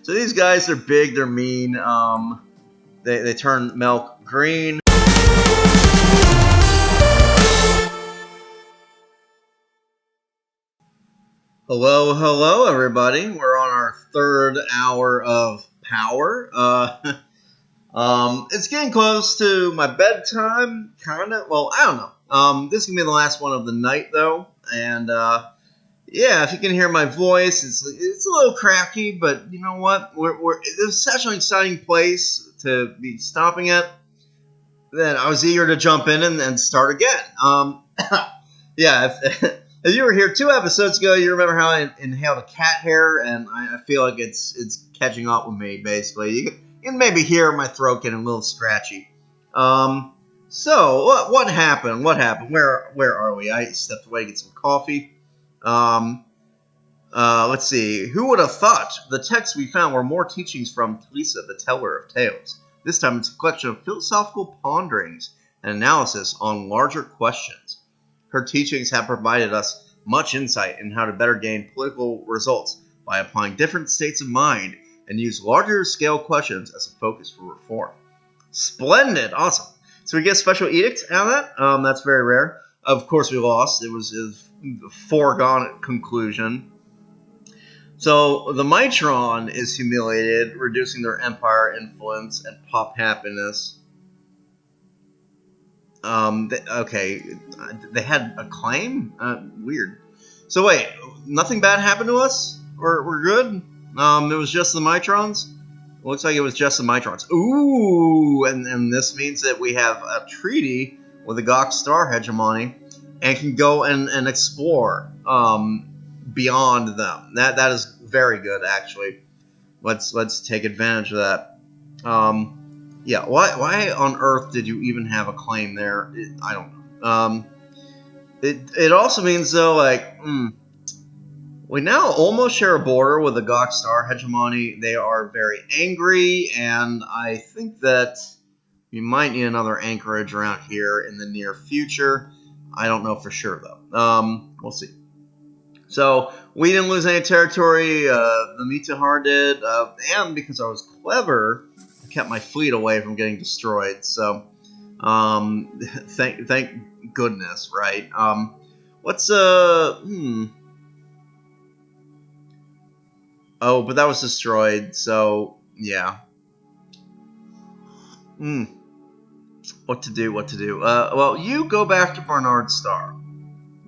So these guys, they're big, they're mean. They turn milk green. Hello, everybody. We're on our third hour of power. It's getting close to my bedtime, kind of. Well, I don't know. This is gonna be the last one of the night, though, and yeah, if you can hear my voice, it's a little cracky, but you know what? It's such an exciting place to be stopping at that I was eager to jump in and start again. Yeah, if you were here 2 episodes ago, you remember how I inhaled a cat hair, and I feel like it's catching up with me, basically. You can maybe hear my throat getting a little scratchy. So, what happened? What happened? Where are we? I stepped away to get some coffee. Let's see. Who would have thought the texts we found were more teachings from Talisa, the teller of tales? This time it's a collection of philosophical ponderings and analysis on larger questions. Her teachings have provided us much insight in how to better gain political results by applying different states of mind and use larger scale questions as a focus for reform. Splendid! Awesome. So we get a special edict out of that. That's very rare. Of course we lost. It was a foregone conclusion. So the Mitron is humiliated, reducing their empire influence and pop happiness. They had a claim? Weird. So wait, nothing bad happened to us? We're good? It was just the Mitrons? Looks like it was just the Mitrons. Ooh, and this means that we have a treaty with the Gok Star hegemony and can go and explore beyond them. That is very good, actually. Let's take advantage of that. Yeah, why on earth did you even have a claim there? I don't know. It also means, though, like, we now almost share a border with the Gok Star hegemony. They are very angry, and I think that we might need another anchorage around here in the near future. I don't know for sure, though. We'll see. So, we didn't lose any territory, the Mitahar did, and because I was clever, I kept my fleet away from getting destroyed, so, thank goodness, right? Oh, but that was destroyed, so, yeah. What to do? Well, you go back to Barnard Star.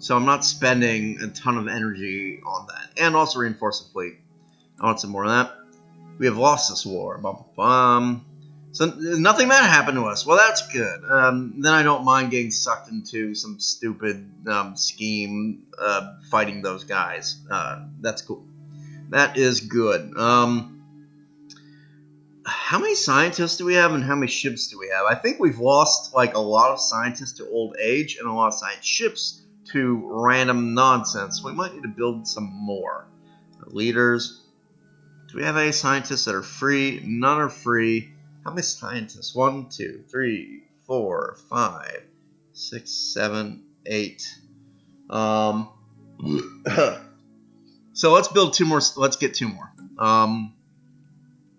So I'm not spending a ton of energy on that. And also reinforce the fleet. I want some more of that. We have lost this war. So nothing bad happened to us. Well, that's good. Then I don't mind getting sucked into some stupid scheme fighting those guys. That's cool. That is good. How many scientists do we have and how many ships do we have? I think we've lost like a lot of scientists to old age and a lot of science ships to random nonsense. We might need to build some more. Leaders. Do we have any scientists that are free? None are free. How many scientists? 1, 2, 3, 4, 5, 6, 7, 8. So let's build 2 more. Let's get 2 more.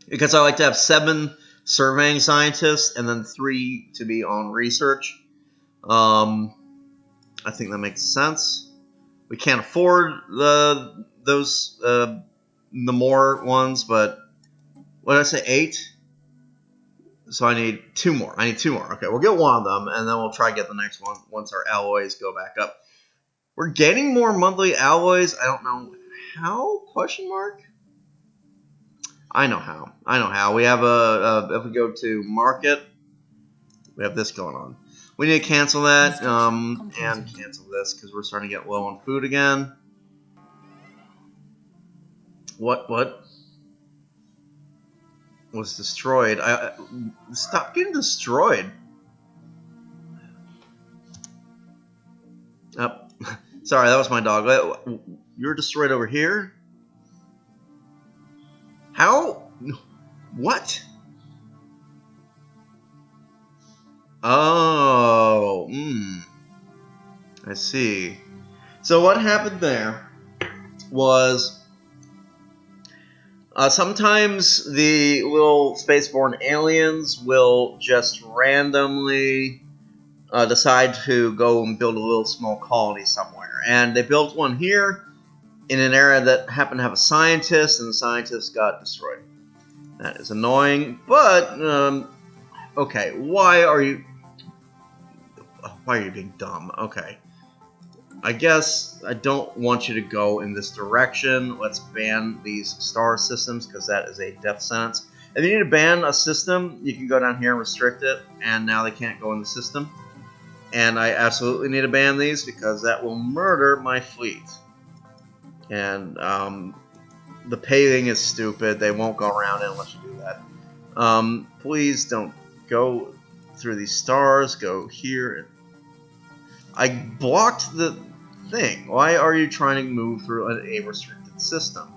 Because I like to have 7 surveying scientists and then 3 to be on research. I think that makes sense. We can't afford the more ones, but what did I say? 8? So I need 2 more. Okay, we'll get 1 of them, and then we'll try to get the next one once our alloys go back up. We're getting more monthly alloys. I don't know how? Question mark? I know how. We have if we go to market, we have this going on. We need to cancel that and cancel this because we're starting to get low on food again. What was destroyed? Stop getting destroyed. Oh, sorry, that was my dog. You were destroyed over here? How? What? Oh, I see. So what happened there was Sometimes the little spaceborne aliens will just randomly decide to go and build a little small colony somewhere. And they built one here in an area that happened to have a scientist, and the scientist got destroyed. That is annoying, but okay, why are you being dumb? Okay, I guess I don't want you to go in this direction. Let's ban these star systems because that is a death sentence. If you need to ban a system, you can go down here and restrict it, and now they can't go in the system. And I absolutely need to ban these because that will murder my fleet. And the paving is stupid. They won't go around it unless you do that. Please don't go through these stars. Go here. I blocked the thing. Why are you trying to move through a restricted system?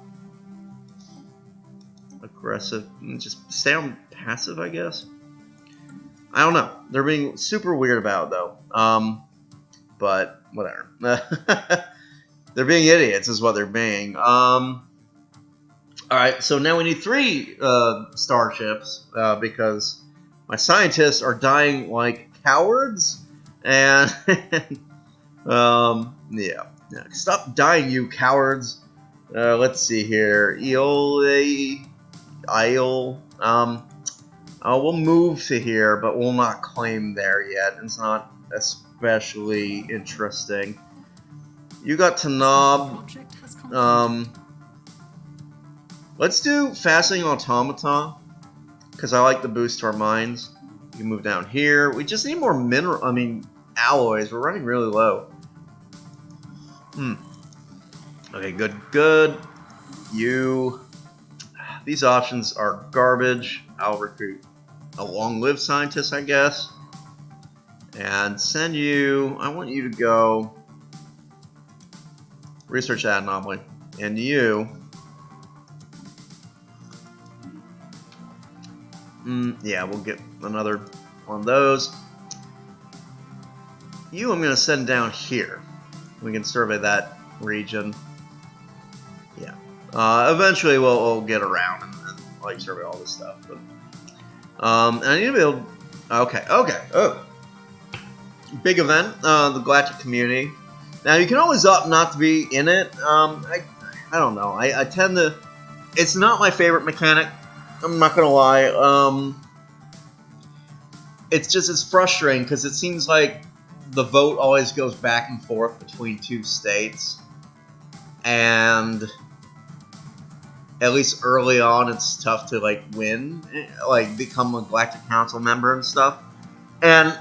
Aggressive. Just stay on passive, I guess. I don't know. They're being super weird about it, though. But whatever. They're being idiots, is what they're being. Alright, so now we need 3 starships because my scientists are dying like cowards. And, yeah. Stop dying, you cowards. Let's see here. We'll move to here, but we'll not claim there yet. It's not especially interesting. You got to knob. Let's do Fascinating Automata, because I like the boost to our mines. You can move down here. We just need more alloys. We're running really low. Okay, good. These options are garbage. I'll recruit a long-lived scientist, I guess. And send you... I want you to go... research that anomaly. And you... yeah, we'll get another one of those. You I'm going to send down here. We can survey that region. Yeah. Eventually we'll get around and like survey all this stuff. But, and I need to be able... Okay. Oh. Big event. The Galactic Community. Now, you can always opt not to be in it. I don't know. I tend to... It's not my favorite mechanic. I'm not going to lie. It's frustrating because it seems like the vote always goes back and forth between 2 states. And at least early on, it's tough to, like, win. Like, become a Galactic Council member and stuff. And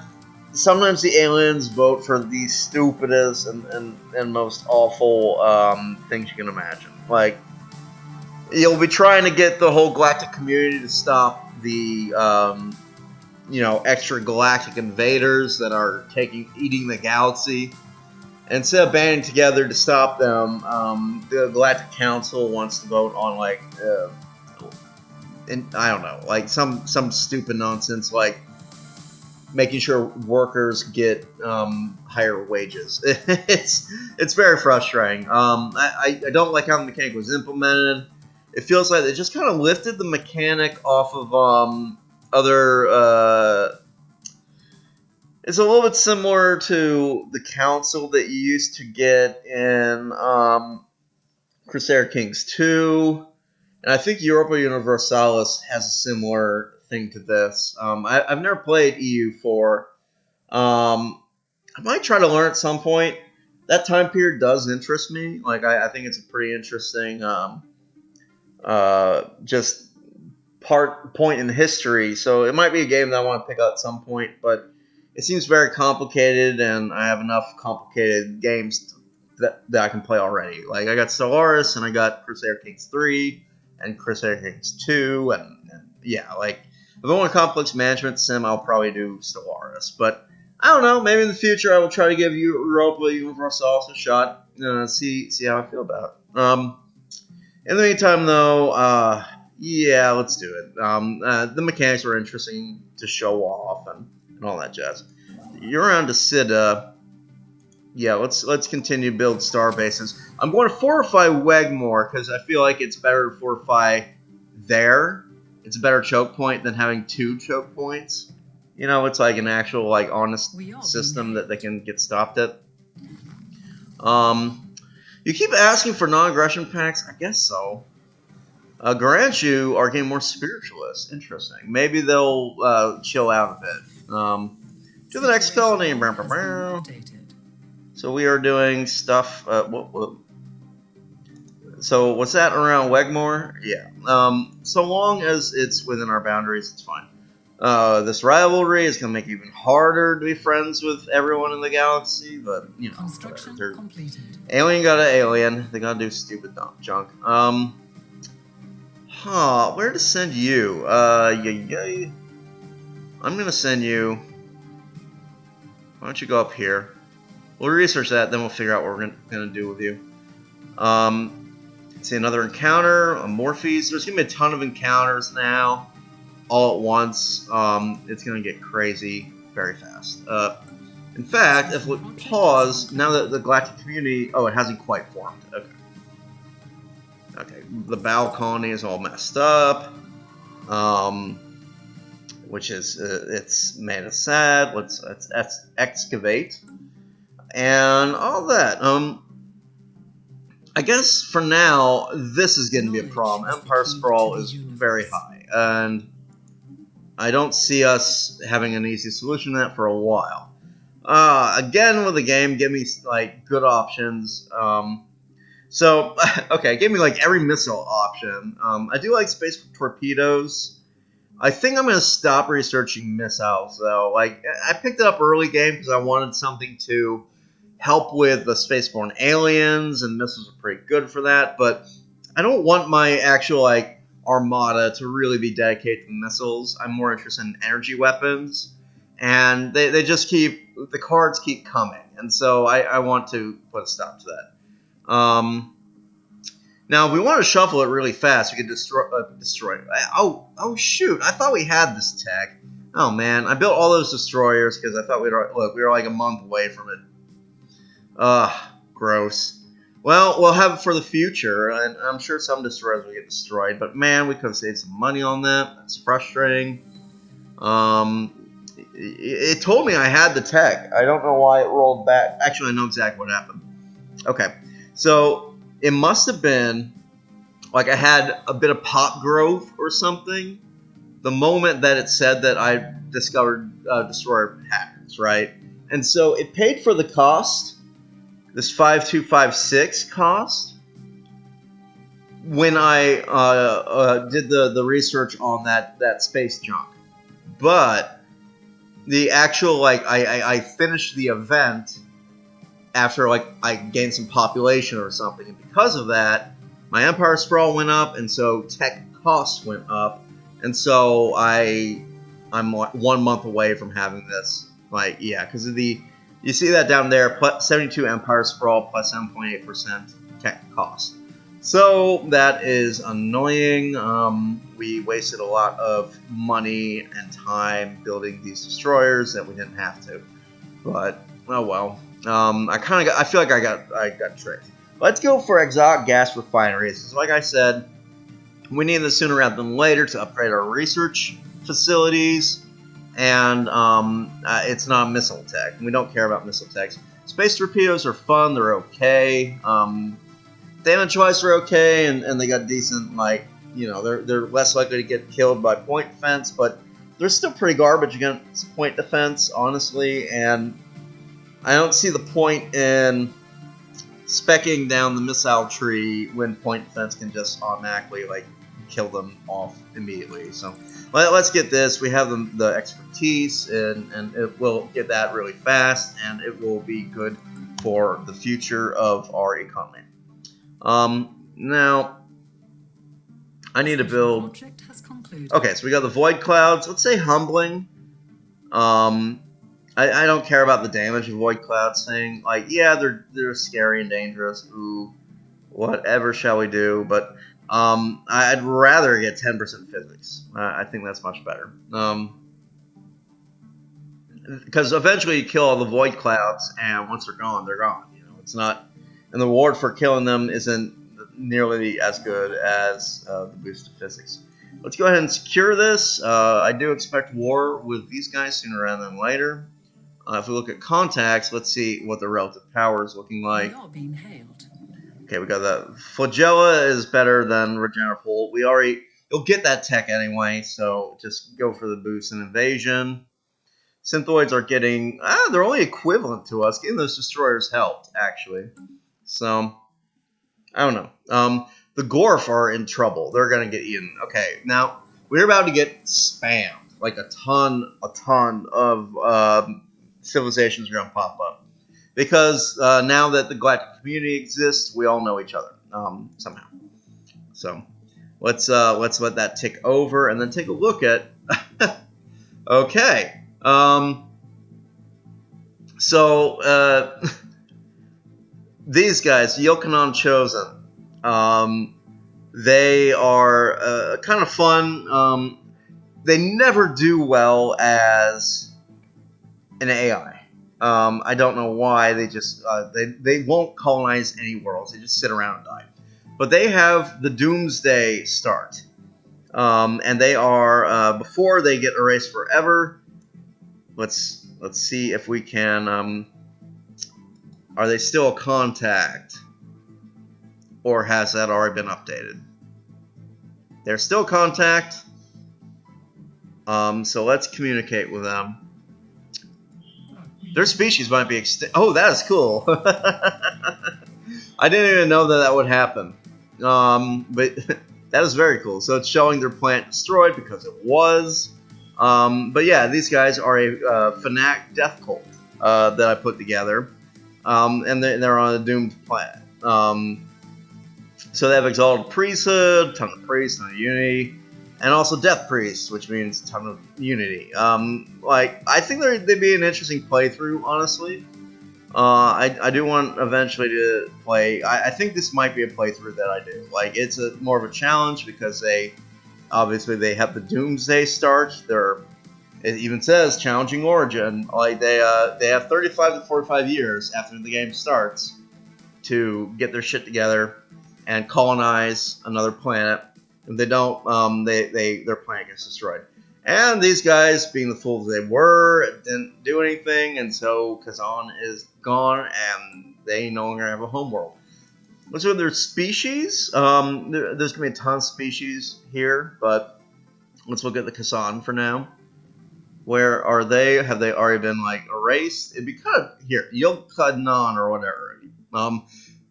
sometimes the aliens vote for the stupidest and most awful things you can imagine. Like, you'll be trying to get the whole galactic community to stop the, extra galactic invaders that are eating the galaxy. And instead of banding together to stop them, the Galactic Council wants to vote on, like, I don't know, like some stupid nonsense, like making sure workers get higher wages. It's very frustrating. I don't like how the mechanic was implemented. It feels like they just kind of lifted the mechanic off of other. It's a little bit similar to the council that you used to get in Crusader Kings 2. And I think Europa Universalis has a similar thing to this. I've never played EU4. I might try to learn at some point. That time period does interest me. Like, I think it's a pretty interesting just point in history. So it might be a game that I want to pick up at some point, but it seems very complicated, and I have enough complicated games that I can play already. Like, I got Stellaris, and I got Crusader Kings 3, and Crusader Kings 2, and yeah, like, if I want a complex management sim, I'll probably do Stellaris. But I don't know, maybe in the future I will try to give Europa Universalis a shot, see how I feel about it. In the meantime, though, yeah, let's do it. The mechanics are interesting to show off and all that jazz. You're around to Sida. Yeah, let's continue to build star bases. I'm going to fortify Wegmore because I feel like it's better to fortify there, it's a better choke point than having 2 choke points. You know, it's like an actual, like, honest system that they can get stopped at. You keep asking for non-aggression packs? I guess so. Garanchu are getting more spiritualist. Interesting. Maybe they'll chill out a bit. To the next colony. So we are doing stuff. So what's that around Wegmore? Yeah. So long as it's within our boundaries, it's fine. This rivalry is going to make it even harder to be friends with everyone in the galaxy, but, you know, construction completed. Alien got an alien. They gotta do stupid junk. Where to send you? I'm gonna send you. Why don't you go up here? We'll research that, then we'll figure out what we're gonna do with you. See, another encounter, a Morphes. There's gonna be a ton of encounters now, all at once. It's gonna get crazy very fast. In fact, if we pause, now that the galactic community... Oh, it hasn't quite formed. Okay. Okay, the Bow colony is all messed up. Which is... it's made us sad. Let's excavate. And all that. I guess, for now, this is going to be a problem. Empire Sprawl is very high. And I don't see us having an easy solution to that for a while. Again with the game, give me like good options. So okay, give me like every missile option. I do like space torpedoes. I think I'm gonna stop researching missiles though. Like I picked it up early game because I wanted something to help with the spaceborne aliens, and missiles are pretty good for that. But I don't want my actual like armada to really be dedicated to missiles. I'm more interested in energy weapons. And they just keep, the cards keep coming. And so I want to put a stop to that. Now, if we want to shuffle it really fast, we could destroy it. Oh, shoot. I thought we had this tech. Oh, man. I built all those destroyers because I thought we were like a month away from it. Gross. Well, we'll have it for the future. And I'm sure some destroyers will get destroyed. But, man, we could have saved some money on that. That's frustrating. It told me I had the tech. I don't know why it rolled back. Actually, I know exactly what happened. Okay, so it must have been like I had a bit of pop growth or something the moment that it said that I discovered destroyer patterns, right? And so it paid for the cost, this 5256 cost, when I did the research on that space junk. But the actual, like, I finished the event after, like, I gained some population or something, and because of that, my Empire Sprawl went up, and so tech costs went up, and so I'm 1 month away from having this, like, yeah, because of the, you see that down there, plus 72 Empire Sprawl plus 7.8% tech cost. So that is annoying. We wasted a lot of money and time building these destroyers that we didn't have to. But oh well. I feel like I got tricked. Let's go for exotic gas refineries. So like I said, we need this sooner rather than later to upgrade our research facilities. And it's not missile tech. We don't care about missile techs. Space torpedoes are fun. They're okay. Damage-wise, they're okay, and they got decent, like, you know, they're less likely to get killed by point defense, but they're still pretty garbage against point defense, honestly, and I don't see the point in speccing down the missile tree when point defense can just automatically, like, kill them off immediately. So let's get this. We have the expertise, and it will get that really fast, and it will be good for the future of our economy. Now, I need to build... Okay, so we got the Void Clouds. Let's say Humbling. I don't care about the damage of Void Clouds thing. Like, yeah, they're scary and dangerous. Ooh, whatever shall we do? But I'd rather get 10% physics. I think that's much better. Because eventually you kill all the Void Clouds, and once they're gone, they're gone. You know, it's not... And the reward for killing them isn't nearly as good as the boost of physics. Let's go ahead and secure this. I do expect war with these guys sooner rather than later. If we look at contacts, let's see what the relative power is looking like. Being hailed. Okay, we got that. Flagella is better than Regenerative Hold. You'll get that tech anyway, so just go for the boost in Invasion. Synthoids are getting, they're only equivalent to us. Getting those destroyers helped, actually. So, I don't know. The Gorf are in trouble. They're going to get eaten. Okay, now, we're about to get spammed. Like a ton of civilizations are going to pop up. Because now that the galactic community exists, we all know each other, somehow. So, let's let that tick over, and then take a look at... Okay. These guys, Yokanon Chosen, they are kind of fun. They never do well as an AI. I don't know why. They just they won't colonize any worlds. They just sit around and die. But they have the Doomsday start, and they are before they get erased forever. Let's see if we can. Are they still a contact, or has that already been updated? They're still contact. So let's communicate with them. Their species might be extinct. Oh, that is cool. I didn't even know that would happen. But that is very cool. So it's showing their planet destroyed because it was. But yeah, these guys are a Fnac death cult that I put together. And they're on a doomed planet. So they have Exalted Priesthood, ton of priests, ton of unity, and also Death Priests, which means ton of unity. I think they'd be an interesting playthrough, honestly. I do want eventually to play. I think this might be a playthrough that I do. Like, it's more of a challenge because they have the Doomsday start. It even says challenging origin. Like they have 35 to 45 years after the game starts to get their shit together and colonize another planet. If they don't, their planet gets destroyed. And these guys, being the fools they were, didn't do anything, and so Kazan is gone, and they no longer have a homeworld. Let's look at their species. There's gonna be a ton of species here, but let's look at the Kazan for now. Where are they? Have they already been like erased? It'd be kind of here, Yokadnan or whatever.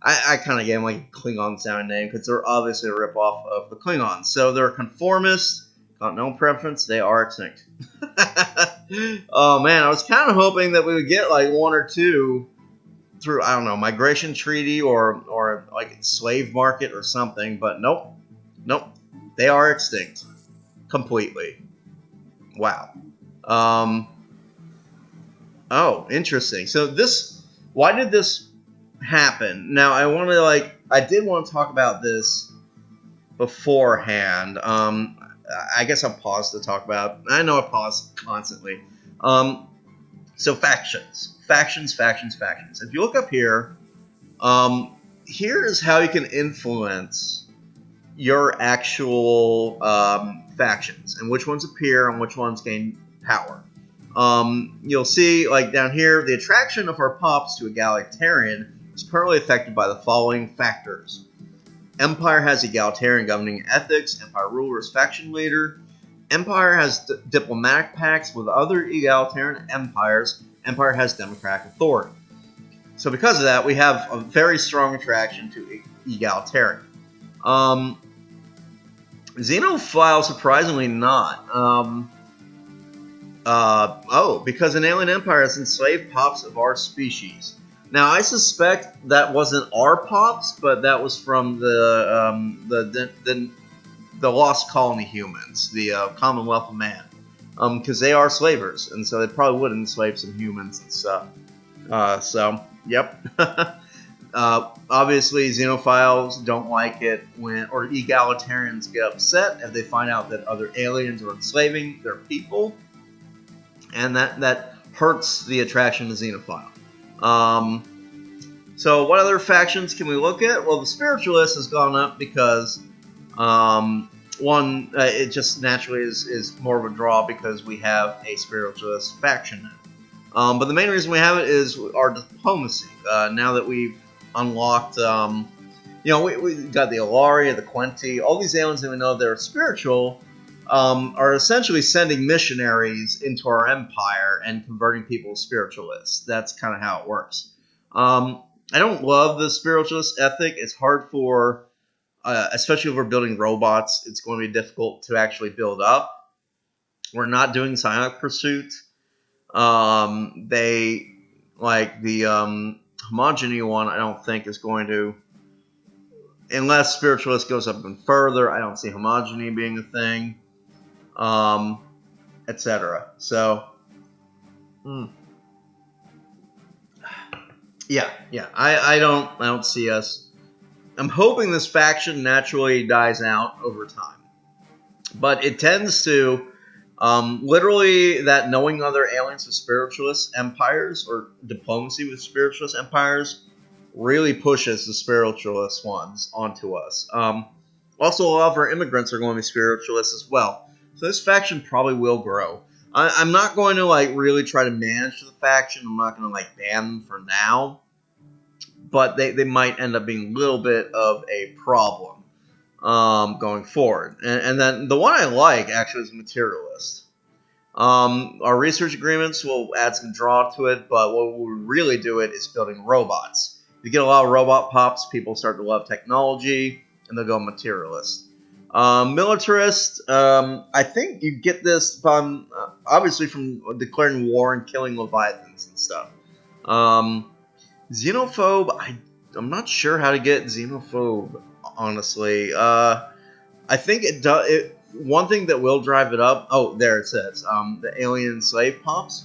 I kind of gave them like a Klingon sounding name because they're obviously a ripoff of the Klingons. So they're conformist, got no preference. They are extinct. Oh man, I was kind of hoping that we would get like one or two through, I don't know, migration treaty or like slave market or something, but nope, they are extinct completely. Wow. Oh, interesting. So why did this happen? Now, I did want to talk about this beforehand. I guess I'll pause to talk about. I know I pause constantly. So factions. If you look up here, here is how you can influence your actual factions and which ones appear and which ones gain power. You'll see, like down here, the attraction of our pops to egalitarian is currently affected by the following factors. Empire has egalitarian governing ethics. Empire ruler is faction leader. Empire has diplomatic pacts with other egalitarian empires. Empire has democratic authority. So because of that, we have a very strong attraction to egalitarian. Xenophile, surprisingly not. Because an alien empire has enslaved pops of our species. Now, I suspect that wasn't our pops, but that was from the Lost Colony humans, the Commonwealth of Man, because they are slavers, and so they probably would enslave some humans and stuff. So, yep. Obviously, xenophiles don't like it or egalitarians get upset if they find out that other aliens are enslaving their people, and that hurts the attraction to xenophile. So what other factions can we look at? Well, the spiritualist has gone up because one, it just naturally is more of a draw because we have a spiritualist faction now. But the main reason we have it is our diplomacy. Now that we've unlocked, we got the Alaria, the Quenti, all these aliens that we know they're spiritual, are essentially sending missionaries into our empire and converting people to spiritualists. That's kind of how it works. I don't love the spiritualist ethic. It's hard for, especially if we're building robots, it's going to be difficult to actually build up. We're not doing Psionic Pursuit. They, like the homogeny one, I don't think is going to, unless spiritualist goes up even further, I don't see homogeny being a thing, etc. So, yeah, I don't see us. I'm hoping this faction naturally dies out over time, but it tends to, literally, that knowing other aliens with spiritualist empires or diplomacy with spiritualist empires really pushes the spiritualist ones onto us. Also, a lot of our immigrants are going to be spiritualists as well, so this faction probably will grow. I'm not going to really try to manage the faction. I'm not going to ban them for now, but they might end up being a little bit of a problem going forward. And then the one I like actually is materialist. Our research agreements will add some draw to it, but what will really do it is building robots. If you get a lot of robot pops, people start to love technology, and they'll go materialist. Militarist, I think you get this from, obviously from declaring war and killing leviathans and stuff. Xenophobe, I'm not sure how to get xenophobe, honestly. I think it does. One thing that will drive it up. Oh, there it says the alien slave pops.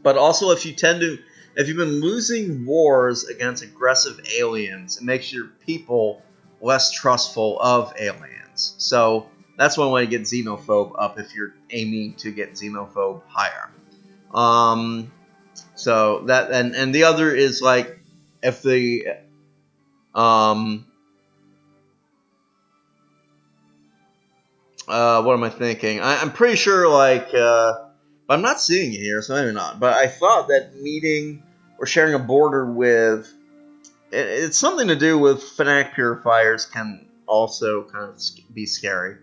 But also, if you've been losing wars against aggressive aliens, it makes your people less trustful of aliens. So that's one way to get xenophobe up if you're aiming to get xenophobe higher. So that and the other is if the what am I thinking? I'm pretty sure but I'm not seeing it here, so maybe not. But I thought that meeting or sharing a border with it's something to do with fanatic purifiers can also kind of be scary,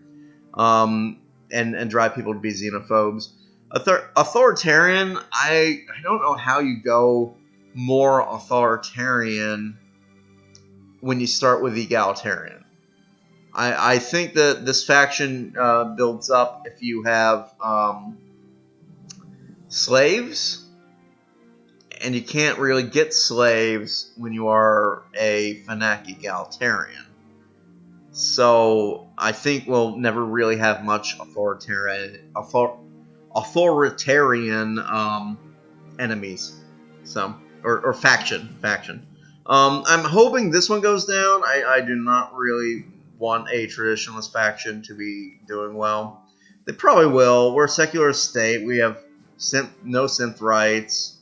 and drive people to be xenophobes. Authoritarian, I don't know how you go more authoritarian when you start with egalitarian. I think that this faction builds up if you have slaves, and you can't really get slaves when you are a fanatic egalitarian. So I think we'll never really have much authoritarian enemies. So or faction. I'm hoping this one goes down. I do not really want a traditionalist faction to be doing well. They probably will. We're a secular state. We have no synth rights.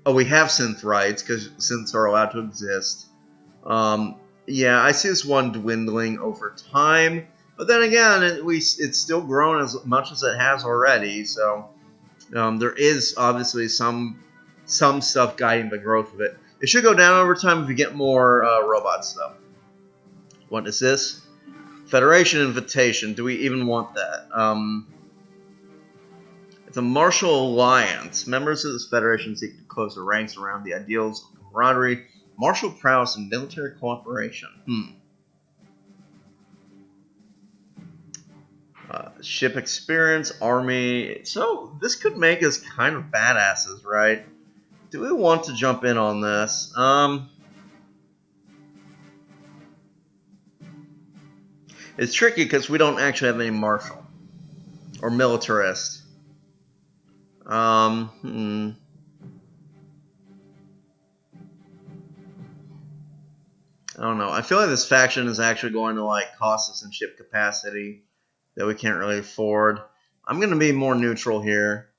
Oh, we have synth rights because synths are allowed to exist. Yeah, I see this one dwindling over time. But then again, it's still grown as much as it has already. So there is obviously some stuff guiding the growth of it. It should go down over time if you get more robots, though. What is this? Federation invitation. Do we even want that? It's a martial alliance. Members of this federation seek to close the ranks around the ideals of camaraderie, martial prowess, and military cooperation. Ship experience, army. So this could make us kind of badasses, right? Do we want to jump in on this? It's tricky because we don't actually have any martial or militarist. I don't know. I feel like this faction is actually going to cost us in ship capacity that we can't really afford. I'm going to be more neutral here.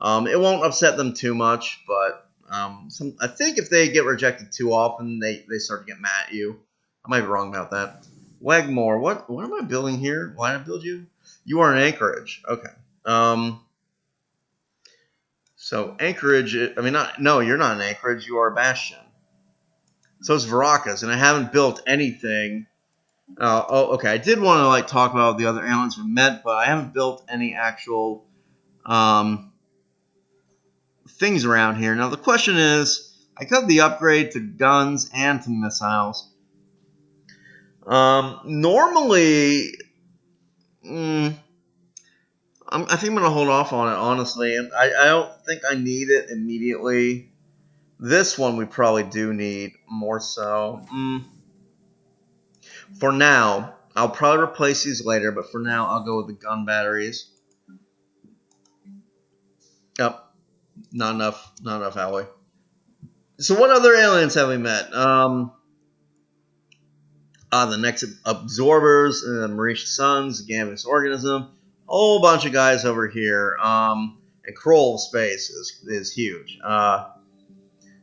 It won't upset them too much, but I think if they get rejected too often, they start to get mad at you. I might be wrong about that. Wegmore, what am I building here? Why did I build you? You are an Anchorage. Okay. So Anchorage, I mean, no, you're not an Anchorage. You are a Bastion. So it's Verakas, and I haven't built anything. Okay. I did want to like talk about the other islands we met, but I haven't built any actual things around here. Now the question is, I got the upgrade to guns and to missiles. Normally, I think I'm gonna hold off on it honestly, and I don't think I need it immediately. This one we probably do need more so. For now, I'll probably replace these later, but for now, I'll go with the gun batteries. Yep, not enough alloy. So what other aliens have we met? The next absorbers, Maurice Sons, Gambus Organism, a whole bunch of guys over here. And Kroll space is huge.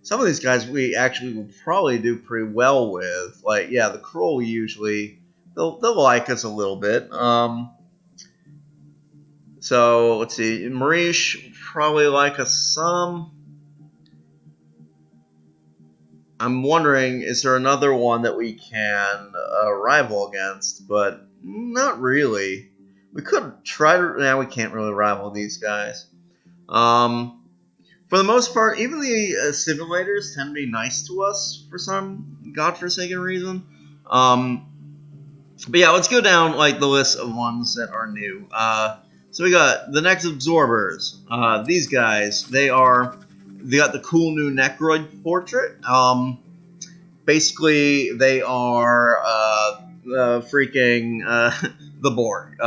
Some of these guys we actually will probably do pretty well with. Like, yeah, the Kroll usually they'll like us a little bit. So let's see, Maurice probably like us some. I'm wondering, is there another one that we can rival against? But not really. We could try to. Now we can't really rival these guys. For the most part, even the simulators tend to be nice to us for some godforsaken reason. But yeah, let's go down like the list of ones that are new. So we got the next absorbers. These guys, they got the cool new Necroid portrait. Basically, they are freaking the Borg.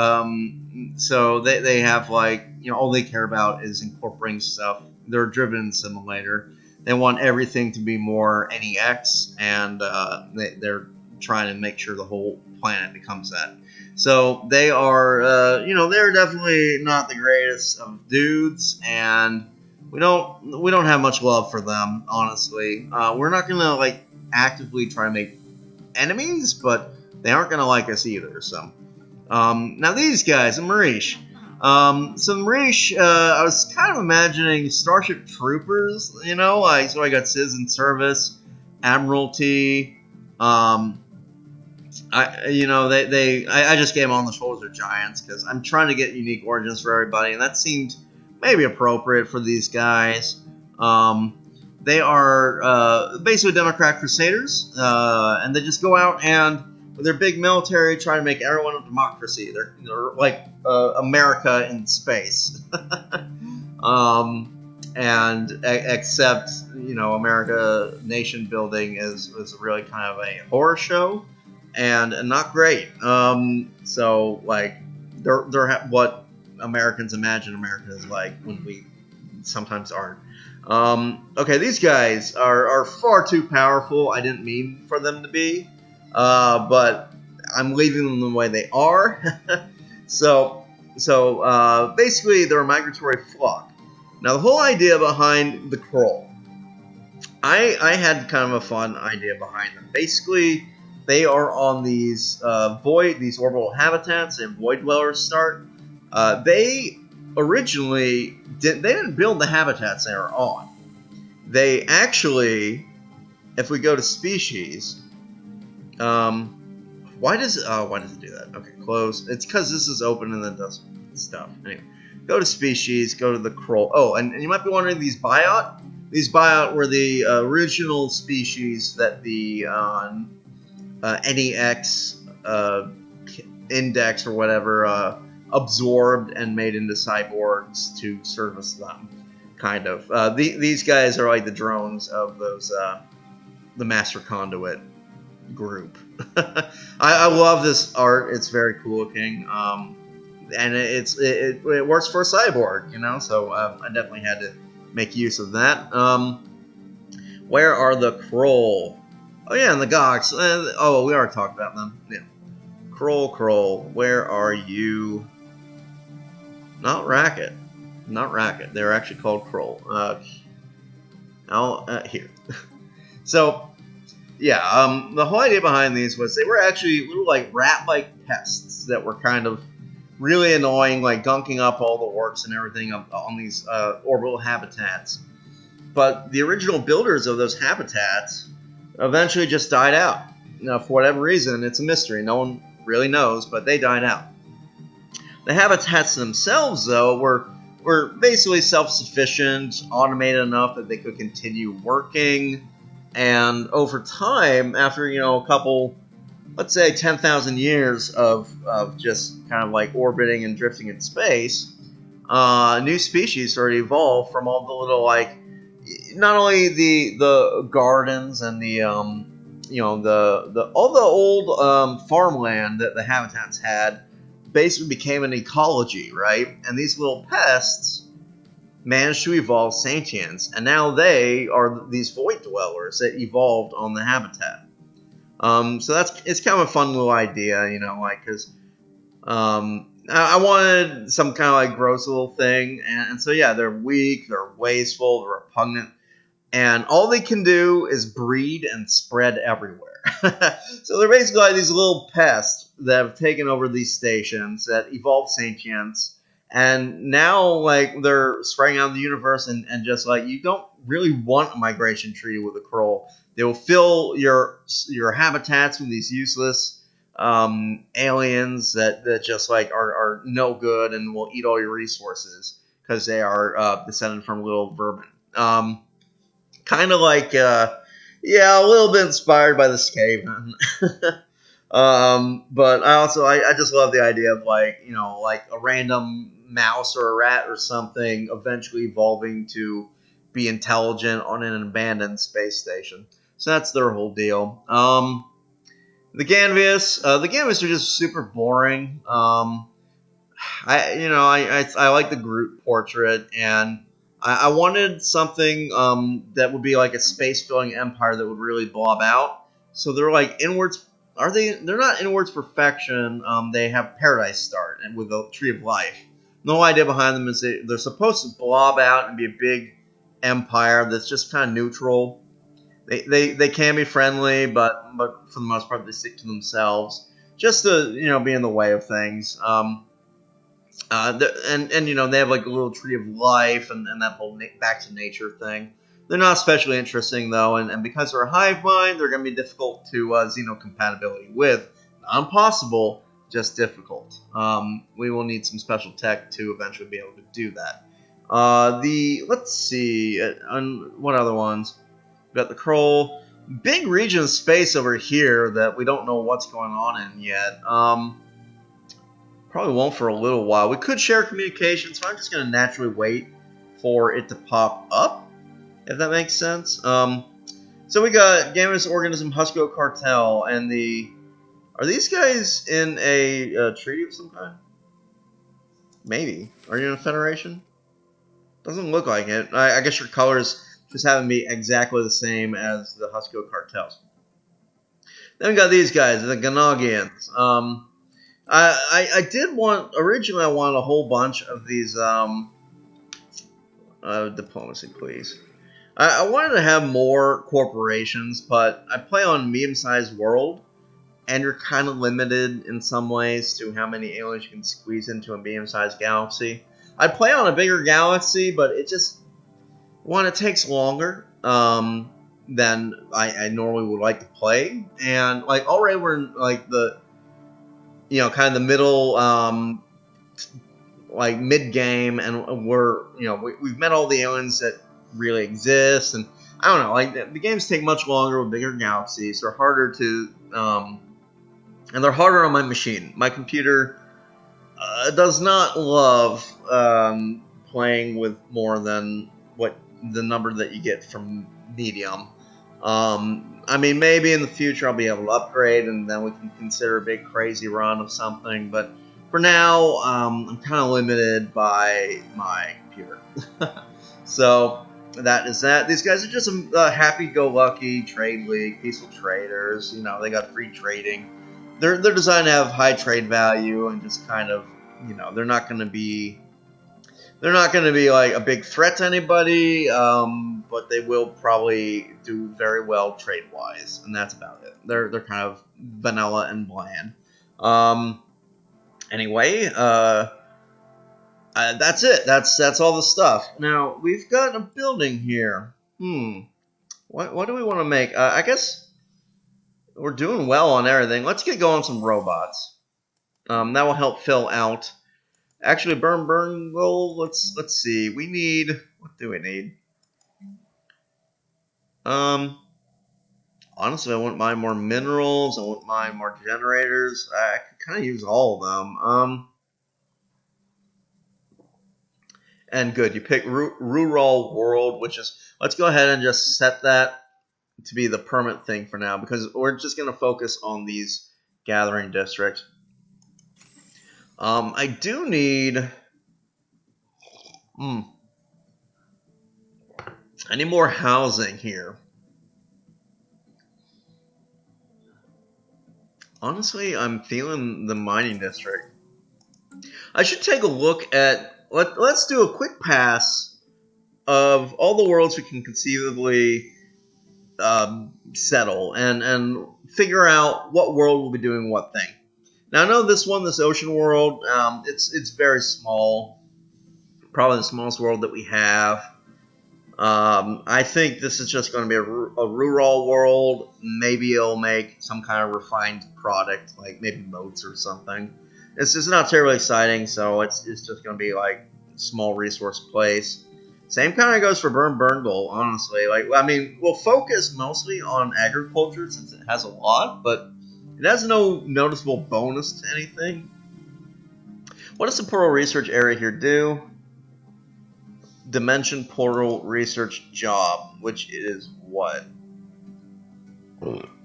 So they have like, all they care about is incorporating stuff. They're a driven simulator. They want everything to be more NEX, and they're trying to make sure the whole planet becomes that. So they are, they're definitely not the greatest of dudes, and we don't have much love for them, honestly. We're not gonna like actively try to make enemies, but they aren't gonna like us either. So now these guys, Maurice. So Maurice, I was kind of imagining Starship Troopers, like, so I got Citizen Service, Admiralty. I just gave them on the shoulders of giants because I'm trying to get unique origins for everybody, and that seemed maybe appropriate for these guys. They are basically Democrat Crusaders, and they just go out and with their big military try to make everyone a democracy. They're like America in space. And except, America nation building is really kind of a horror show and not great. So like they're what Americans imagine America is like when we sometimes aren't. Okay, these guys are far too powerful. I didn't mean for them to be, but I'm leaving them the way they are. So basically, they're a migratory flock. Now, the whole idea behind the Kroll, I had kind of a fun idea behind them. Basically, they are on these these orbital habitats and void dwellers start. They originally didn't build the habitats they are on. They actually, if we go to species, why does it do that? Okay, close. It's because this is open and then does stuff. Anyway, go to species, go to the Kroll. Oh, and you might be wondering, these Biot? These Biot were the original species that the NEX index or whatever absorbed and made into cyborgs to service them, kind of. These guys are like the drones of those the Master Conduit group. I love this art. It's very cool looking, and it works for a cyborg, so I definitely had to make use of that. Where are the Kroll? Oh yeah, and the Gox. We already talked about them. Yeah. Kroll, where are you? Not Racket. They're actually called Kroll. Here. So yeah, the whole idea behind these was they were actually little like rat-like pests that were kind of really annoying, like gunking up all the works and everything on these orbital habitats. But the original builders of those habitats eventually just died out. For whatever reason, it's a mystery. No one really knows, but they died out. The habitats themselves, though, were basically self-sufficient, automated enough that they could continue working. And over time, after a couple, let's say 10,000 years of just kind of like orbiting and drifting in space, new species started to evolve from all the little like, not only the gardens and the the all the old farmland that the habitats had basically became an ecology, right? And these little pests managed to evolve sentience, and now they are these void dwellers that evolved on the habitat. So it's kind of a fun little idea, like because I wanted some kind of like gross little thing, and so yeah, they're weak, they're wasteful, they're repugnant, and all they can do is breed and spread everywhere. So they're basically like these little pests that have taken over these stations that evolved sentience, and now like they're spreading out in the universe, and just like you don't really want a migration treaty with a Kroll. They will fill your habitats with these useless aliens that just like are no good and will eat all your resources because they are descended from little vermin. Kind of like yeah, a little bit inspired by the Skaven. But I just love the idea of like like a random mouse or a rat or something eventually evolving to be intelligent on an abandoned space station. So that's their whole deal. The Ganvius are just super boring. I like the Groot portrait, and I wanted something that would be like a space-filling empire that would really blob out. So they're like inwards. Are they? They're not inwards perfection. They have Paradise Start and with the Tree of Life. The whole idea behind them is they're supposed to blob out and be a big empire that's just kind of neutral. They can be friendly, but for the most part they stick to themselves, just to be in the way of things. And they have like a little tree of life and that whole back to nature thing. They're not especially interesting though, and because they're a hive mind, they're going to be difficult to Xeno compatibility with. Not impossible, just difficult. We will need some special tech to eventually be able to do that. Let's see, on what other ones? We've got the Kroll. Big region of space over here that we don't know what's going on in yet. Probably won't for a little while. We could share communication, so I'm just going to naturally wait for it to pop up, if that makes sense. So we got Gammas Organism Husko Cartel, and are these guys in a treaty of some kind? Maybe. Are you in a federation? Doesn't look like it. I guess your colors just happen to be exactly the same as the Husko Cartels. Then we got these guys, the Ganagians. I did want, originally I wanted a whole bunch of these, diplomacy please. I wanted to have more corporations, but I play on a medium-sized world, and you're kind of limited in some ways to how many aliens you can squeeze into a medium-sized galaxy. I play on a bigger galaxy, but it just, one, it takes longer than I normally would like to play, and like already we're in like the kind of the middle, like mid game, and we're we've met all the aliens that really exist, and I don't know, like the games take much longer with bigger galaxies. They're harder to, and they're harder on my machine. My computer does not love playing with more than what the number that you get from medium. I mean, maybe in the future I'll be able to upgrade, and then we can consider a big crazy run of something. But for now, I'm kind of limited by my computer. So that is that. These guys are just a happy-go-lucky trade league, peaceful traders. They got free trading. They're designed to have high trade value and just kind of, they're not going to be They're not going to be like a big threat to anybody, but they will probably do very well trade-wise, and that's about it. They're kind of vanilla and bland. Anyway, that's it. That's all the stuff. Now we've got a building here. What do we want to make? I guess we're doing well on everything. Let's get going some robots. That will help fill out. Actually, burn. Well, let's see. We need. What do we need? Honestly, I wouldn't mind more minerals. I wouldn't mind more generators. I could kind of use all of them. And good, you pick rural world, which is, let's go ahead and just set that to be the permanent thing for now, because we're just going to focus on these gathering districts. I do need... I need more housing here. Honestly, I'm feeling the mining district. I should take a look at... Let's do a quick pass of all the worlds we can conceivably settle and figure out what world will be doing what thing. Now, I know this ocean world, it's very small. Probably the smallest world that we have. I think this is just going to be a rural world. Maybe it'll make some kind of refined product, like maybe moats or something. It's just not terribly exciting, so it's just going to be like a small resource place. Same kind of goes for Burngle, honestly. We'll focus mostly on agriculture since it has a lot, but it has no noticeable bonus to anything. What does the portal research area here do? Dimension portal research job, which is what?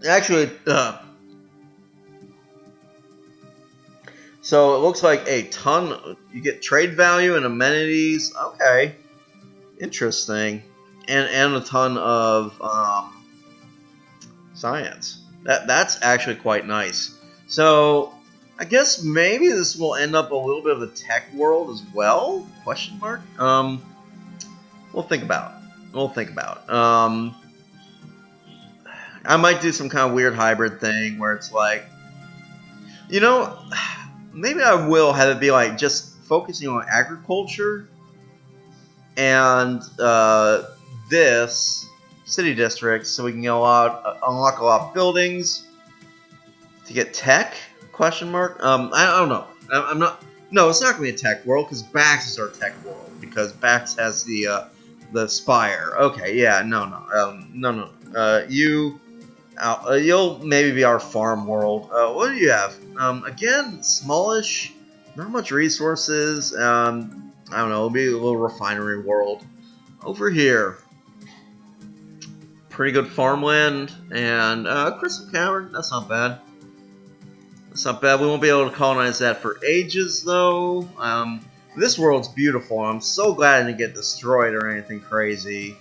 Actually, so it looks like a ton. You get trade value and amenities. Okay, interesting, and a ton of science. That's actually quite nice. So I guess maybe this will end up a little bit of a tech world as well? Question mark. We'll think about it. I might do some kind of weird hybrid thing where it's like, maybe I will have it be like just focusing on agriculture and this city district, so we can unlock a lot of buildings to get tech? Question mark. I don't know. I'm not. No, it's not going to be a tech world because Bax is our tech world because Bax has the spire. Okay, yeah, no. You'll maybe be our farm world. What do you have? Again, smallish, not much resources. I don't know. It'll be a little refinery world over here. Pretty good farmland and Crystal Cavern. That's not bad. That's not bad. We won't be able to colonize that for ages, though. This world's beautiful. I'm so glad I didn't get destroyed or anything crazy.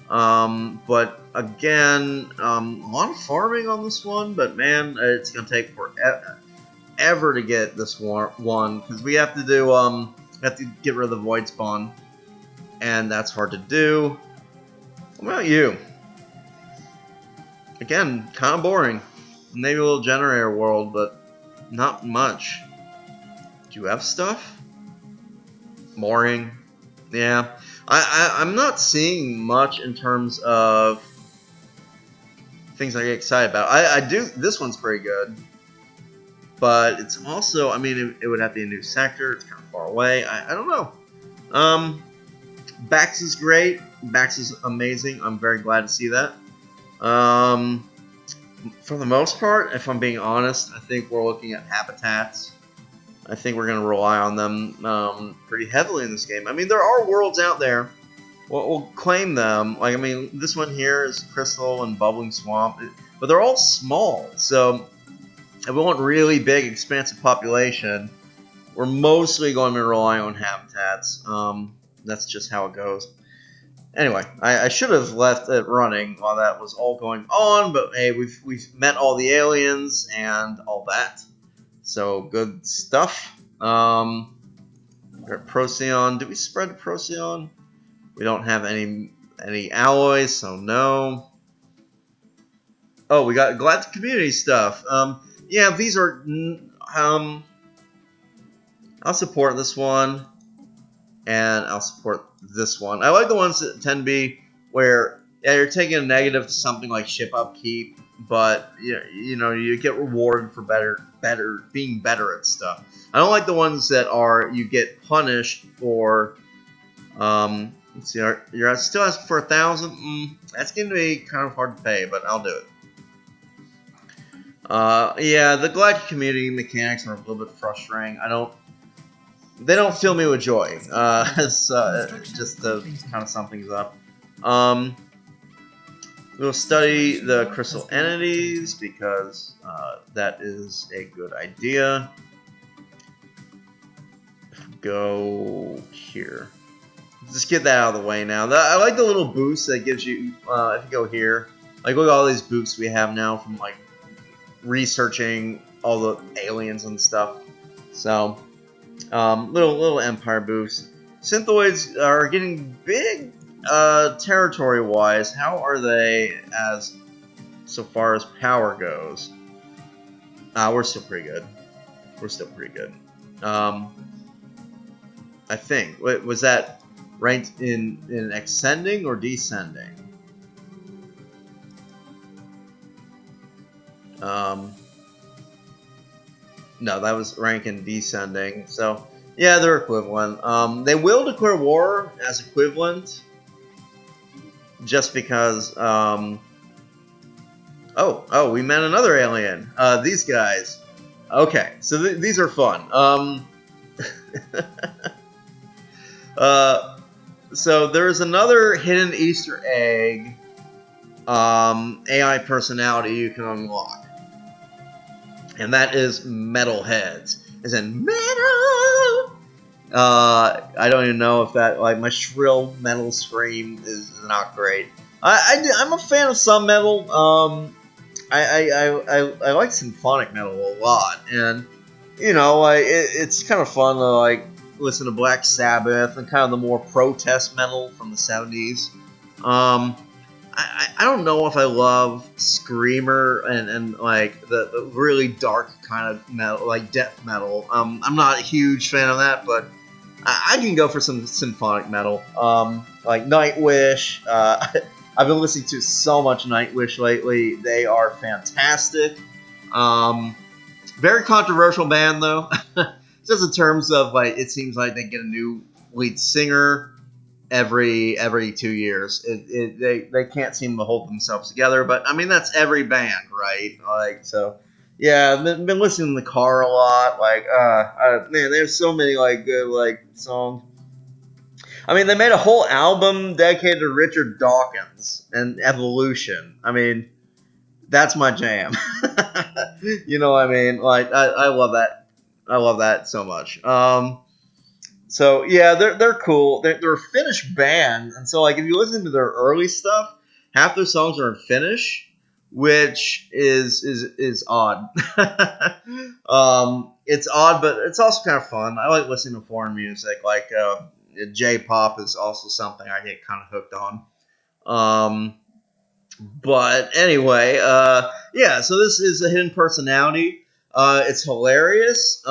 But again, a lot of farming on this one. But man, it's gonna take forever to get this one because we have to do get rid of the void spawn, and that's hard to do. What about you? Again, kind of boring. Maybe a little generator world, but not much. Do you have stuff? Boring. Yeah. I'm not seeing much in terms of things I get excited about. I do. This one's pretty good. But it's also, it would have to be a new sector. It's kind of far away. I don't know. Bax is great. Bax is amazing. I'm very glad to see that. For the most part, if I'm being honest, I think we're looking at habitats. I think we're going to rely on them pretty heavily in this game. There are worlds out there. We'll claim them. This one here is Crystal and Bubbling Swamp. But they're all small. So if we want really big, expansive population, we're mostly going to rely on habitats. That's just how it goes. Anyway, I should have left it running while that was all going on, but hey, we've met all the aliens and all that, so good stuff. Procyon. Do we spread Procyon? We don't have any alloys, so no. Oh, we got Galactic Community stuff. Yeah, these are. I'll support this one, and I'll support this one. I like the ones that tend to be where you're taking a negative to something like ship upkeep, but you know you get rewarded for being better at stuff. I don't like the ones that are you get punished for. Let's see, you're still asking for 1,000. That's going to be kind of hard to pay, but I'll do it. Yeah, the Galactic Community mechanics are a little bit frustrating. They don't fill me with joy. Just to kind of sum things up. We'll study the crystal entities because that is a good idea. Go here. Just get that out of the way now. I like the little boost that gives you if you go here. Like look at all these boosts we have now from like researching all the aliens and stuff. So little empire boost. Synthoids are getting big territory wise. How are they as so far as power goes? We're still pretty good. I think. Wait, was that ranked in ascending or descending? No, that was rank in descending. So yeah, they're equivalent. They will declare war as equivalent, just because. Oh, we met another alien. These guys. Okay, so these are fun. So there's another hidden Easter egg AI personality you can unlock. And that is metalheads. As in metal! I don't even know if that, like, my shrill metal scream is not great. I'm a fan of some metal. I like symphonic metal a lot. And, you know, it's kind of fun to, like, listen to Black Sabbath and kind of the more protest metal from the 70s. I don't know if I love screamer and like the really dark kind of metal, like death metal. I'm not a huge fan of that, but I can go for some symphonic metal. Like Nightwish. I've been listening to so much Nightwish lately. They are fantastic. Very controversial band though. Just in terms of like, it seems like they get a new lead singer every 2 years. They can't seem to hold themselves together, but I mean that's every band, right? Like, so yeah, I've been listening in the car a lot. Like man, there's so many like good like songs. I mean, they made a whole album dedicated to Richard Dawkins and evolution. I mean, that's my jam. You know what I mean? Like I love that. I love that so much. So yeah, they're cool. They're a Finnish band, and so like if you listen to their early stuff, half their songs are in Finnish, which is odd. It's odd, but it's also kind of fun. I like listening to foreign music. Like J-pop is also something I get kind of hooked on. But anyway, yeah. So this is a hidden personality. It's hilarious.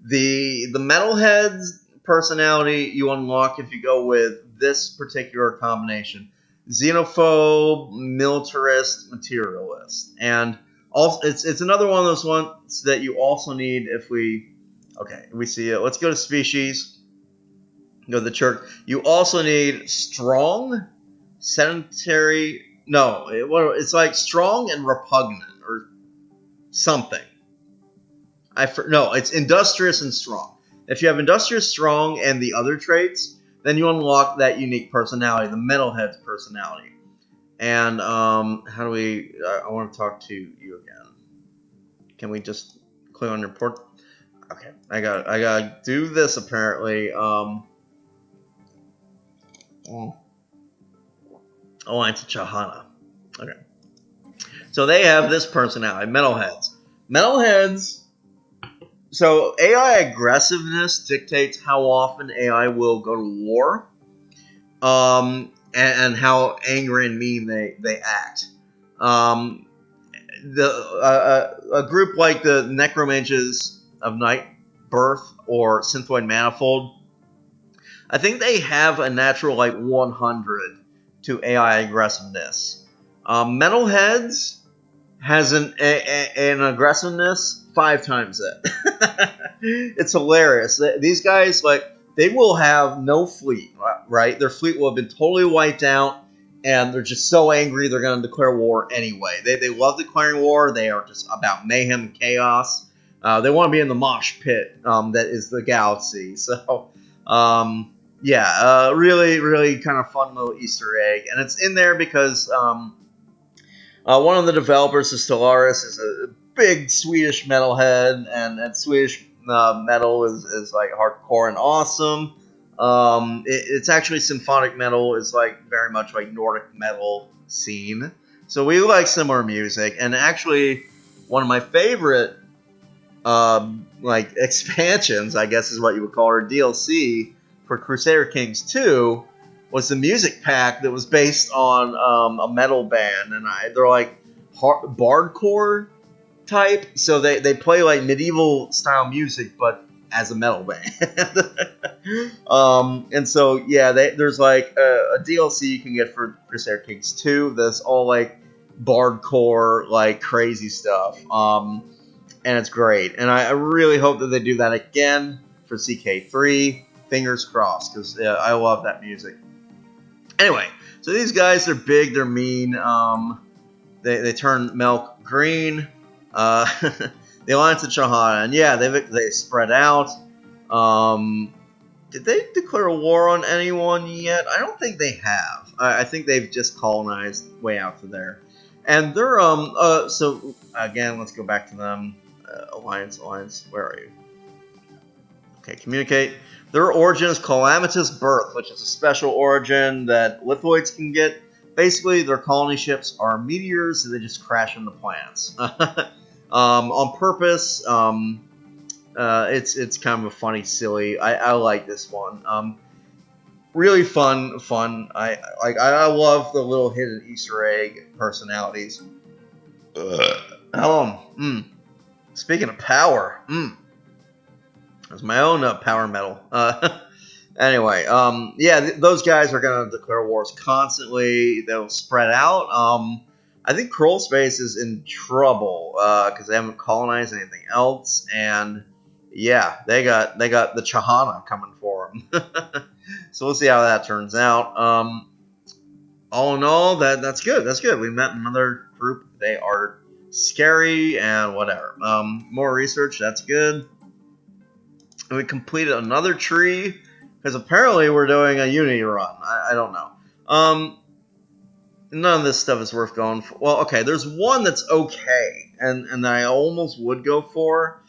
The metalheads personality you unlock if you go with this particular combination: xenophobe, militarist, materialist, and also it's another one of those ones that you also need if we see it. Let's go to species. Go to the church. You also need strong, sedentary. No, it's like strong and repugnant or something. No, it's industrious and strong. If you have industrious, strong, and the other traits, then you unlock that unique personality, the metalhead's personality. And how do we? I want to talk to you again. Can we just click on your port? Okay, I gotta do this apparently. Alliance of Chahana. Okay, so they have this personality, metalheads. Metalheads So AI aggressiveness dictates how often AI will go to war, and how angry and mean they act. Um, a group like the Necromages of Night Birth or Synthoid Manifold, I think they have a natural like 100 to AI aggressiveness. Metalheads has an aggressiveness 5 times that. It's hilarious. These guys, like, they will have no fleet, right? Their fleet will have been totally wiped out, and they're just so angry they're going to declare war anyway. They love declaring war. They are just about mayhem and chaos. They want to be in the mosh pit that is the galaxy. So, yeah, really, really kind of fun little Easter egg. And it's in there because one of the developers of Stellaris is a big Swedish metalhead, and Swedish metal is like hardcore and awesome. It's actually symphonic metal is like very much like Nordic metal scene. So we like similar music, and actually one of my favorite like expansions, I guess is what you would call it, or DLC for Crusader Kings 2 was the music pack that was based on a metal band, and they're like bardcore type, so they play like medieval style music, but as a metal band. And so yeah, there's like a DLC you can get for Crusader Kings 2 that's all like bardcore, like crazy stuff. And it's great, and I really hope that they do that again for CK3. Fingers crossed, because I love that music. Anyway, so these guys, they're big, they're mean. They turn milk green. The Alliance of Chahana, and yeah, they spread out. Did they declare a war on anyone yet? I don't think they have. I think they've just colonized way out to there. And they're so again, let's go back to them. Alliance, where are you? Okay, communicate. Their origin is Calamitous Birth, which is a special origin that lithoids can get. Basically, their colony ships are meteors, so they just crash into planets. On purpose. It's kind of a funny, silly. I like this one. Really fun. I love the little hidden Easter egg personalities. Speaking of power, that's my own power metal. Anyway, yeah, those guys are going to declare wars constantly. They'll spread out. I think Crawl Space is in trouble because they haven't colonized anything else, and yeah, they got the Chahana coming for them. So we'll see how that turns out. All in all, that's good. That's good. We met another group. They are scary and whatever. More research. That's good. And we completed another tree because apparently we're doing a Unity run. I don't know. None of this stuff is worth going for. Well, okay, there's one that's okay, and I almost would go for.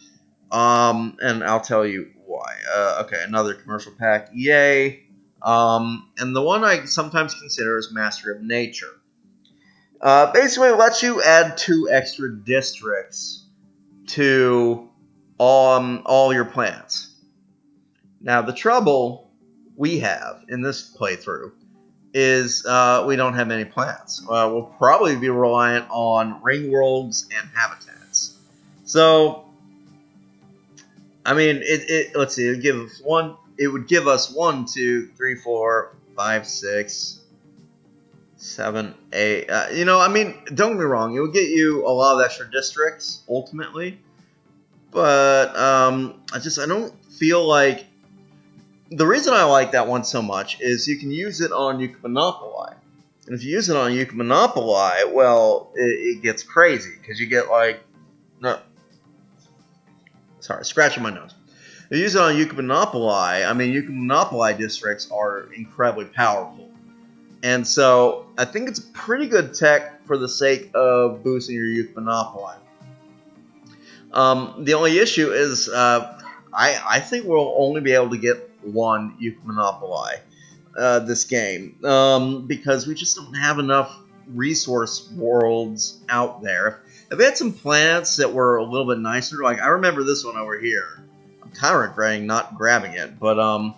And I'll tell you why. Okay, another commercial pack. Yay. And the one I sometimes consider is Mastery of Nature. Basically, it lets you add 2 extra districts to all your planets. Now, the trouble we have in this playthrough is we don't have many planets. We'll probably be reliant on ring worlds and habitats. So, I mean, let's see. It would give us 1, 2, 3, 4, 5, 6, 7, 8. I mean, don't get me wrong. It would get you a lot of extra districts ultimately, but I don't feel like. The reason I like that one so much is you can use it on UNE Monopoly. And if you use it on UNE Monopoly, well, it gets crazy because you get like, no, sorry, scratching my nose. If you use it on UNE Monopoly, I mean, UNE Monopoly districts are incredibly powerful. And so I think it's pretty good tech for the sake of boosting your UNE Monopoly. The only issue is I think we'll only be able to get 1 UNE Monopoly this game because we just don't have enough resource worlds out there. if we had some planets that were a little bit nicer, like I remember this one over here. I'm kind of regretting not grabbing it, but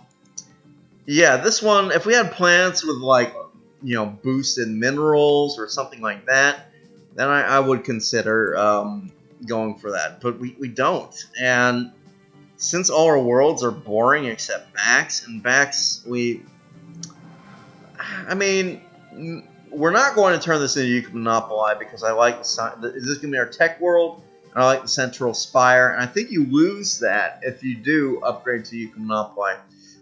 yeah, this one. If we had planets with like, you know, boosted minerals or something like that, then I would consider going for that. But we don't, and since all our worlds are boring except Bax, and Bax I mean, we're not going to turn this into UNE Monopoly because I like this is going to be our tech world, and I like the Central Spire, and I think you lose that if you do upgrade to UNE Monopoly.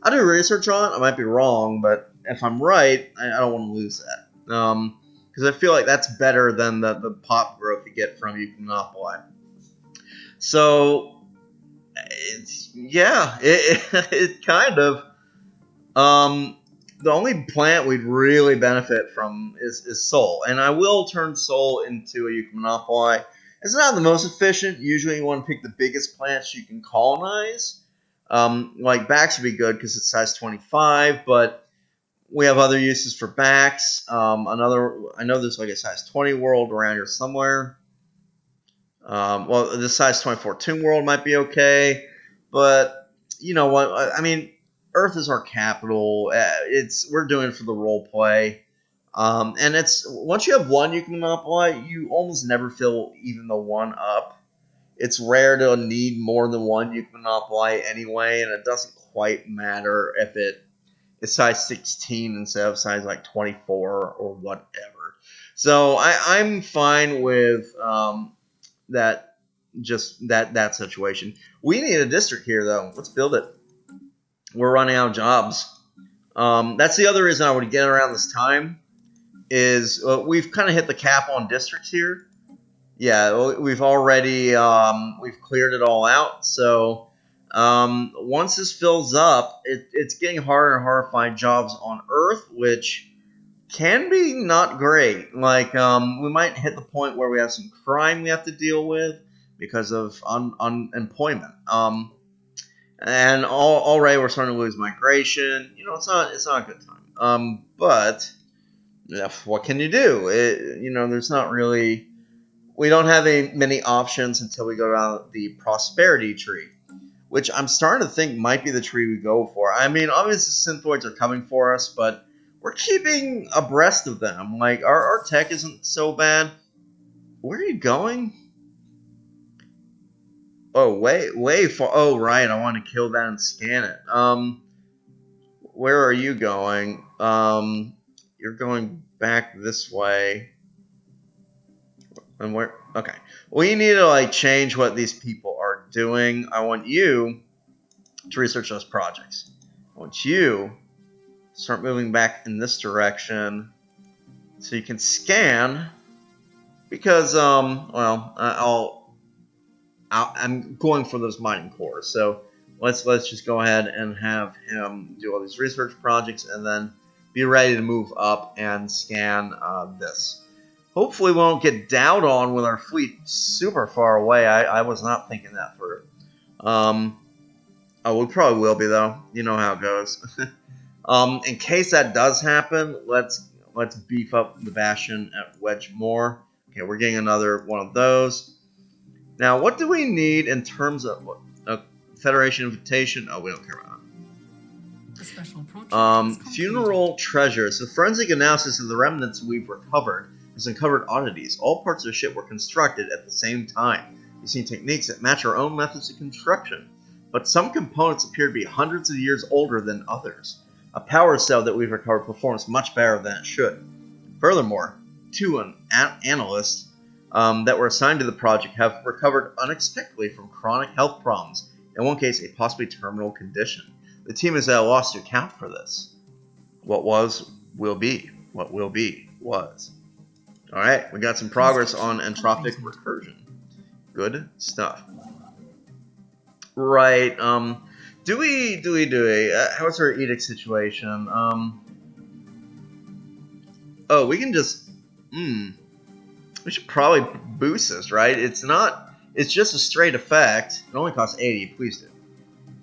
I'll do research on it. I might be wrong, but if I'm right, I don't want to lose that. Because I feel like that's better than the pop growth you get from UNE Monopoly. So, it kind of... the only plant we'd really benefit from is Soul. And I will turn Soul into a UNE Monopoly. It's not the most efficient. Usually you want to pick the biggest plants you can colonize. Like Bax would be good because it's size 25, but we have other uses for Bax. I know there's like a size 20 world around here somewhere. Well, the size 24 Toon world might be okay, but you know what? I mean, Earth is our capital. We're doing it for the role play, and it's once you have one UNE Monopoly, you almost never fill even the one up. It's rare to need more than one UNE Monopoly anyway, and it doesn't quite matter if it is size 16 instead of size like 24 or whatever. So I'm fine with that situation. We need a district here though. Let's build it. We're running out of jobs. That's the other reason I would get around this time is we've kind of hit the cap on districts here. Yeah, we've already we've cleared it all out. So once this fills up, it's getting harder and harder to find jobs on Earth, which can be not great. Like we might hit the point where we have some crime we have to deal with because of unemployment. And already we're starting to lose migration. You know, it's not a good time. But yeah, what can you do? You know, there's not really. We don't have many options until we go down the prosperity tree, which I'm starting to think might be the tree we go for. I mean, obviously synthoids are coming for us, but we're keeping abreast of them. Like our tech isn't so bad. Where are you going? Oh, way far. Oh, right. I want to kill that and scan it. Where are you going? You're going back this way. And where? Okay. We need to like change what these people are doing. I want you to research those projects. I want you to start moving back in this direction so you can scan. Because I'm going for those mining cores. So let's just go ahead and have him do all these research projects and then be ready to move up and scan this. Hopefully we won't get downed on with our fleet super far away. I was not thinking that through. Oh, we probably will be though. You know how it goes. In case that does happen, let's beef up the Bastion at Wedgemore. Okay, we're getting another one of those. Now, what do we need in terms of Federation invitation? Oh, we don't care about it. Special funeral treasures. The forensic analysis of the remnants we've recovered has uncovered oddities. All parts of the ship were constructed at the same time, using techniques that match our own methods of construction. But some components appear to be hundreds of years older than others. A power cell that we've recovered performs much better than it should. Furthermore, two analysts that were assigned to the project have recovered unexpectedly from chronic health problems, in one case a possibly terminal condition. The team is at a loss to account for this. What was, will be. What will be, was. Alright, we got some progress on entropic recursion. Good stuff. Right, do we? How's our edict situation? Oh, we can just, we should probably boost this, right? It's just a straight effect. It only costs 80, please do.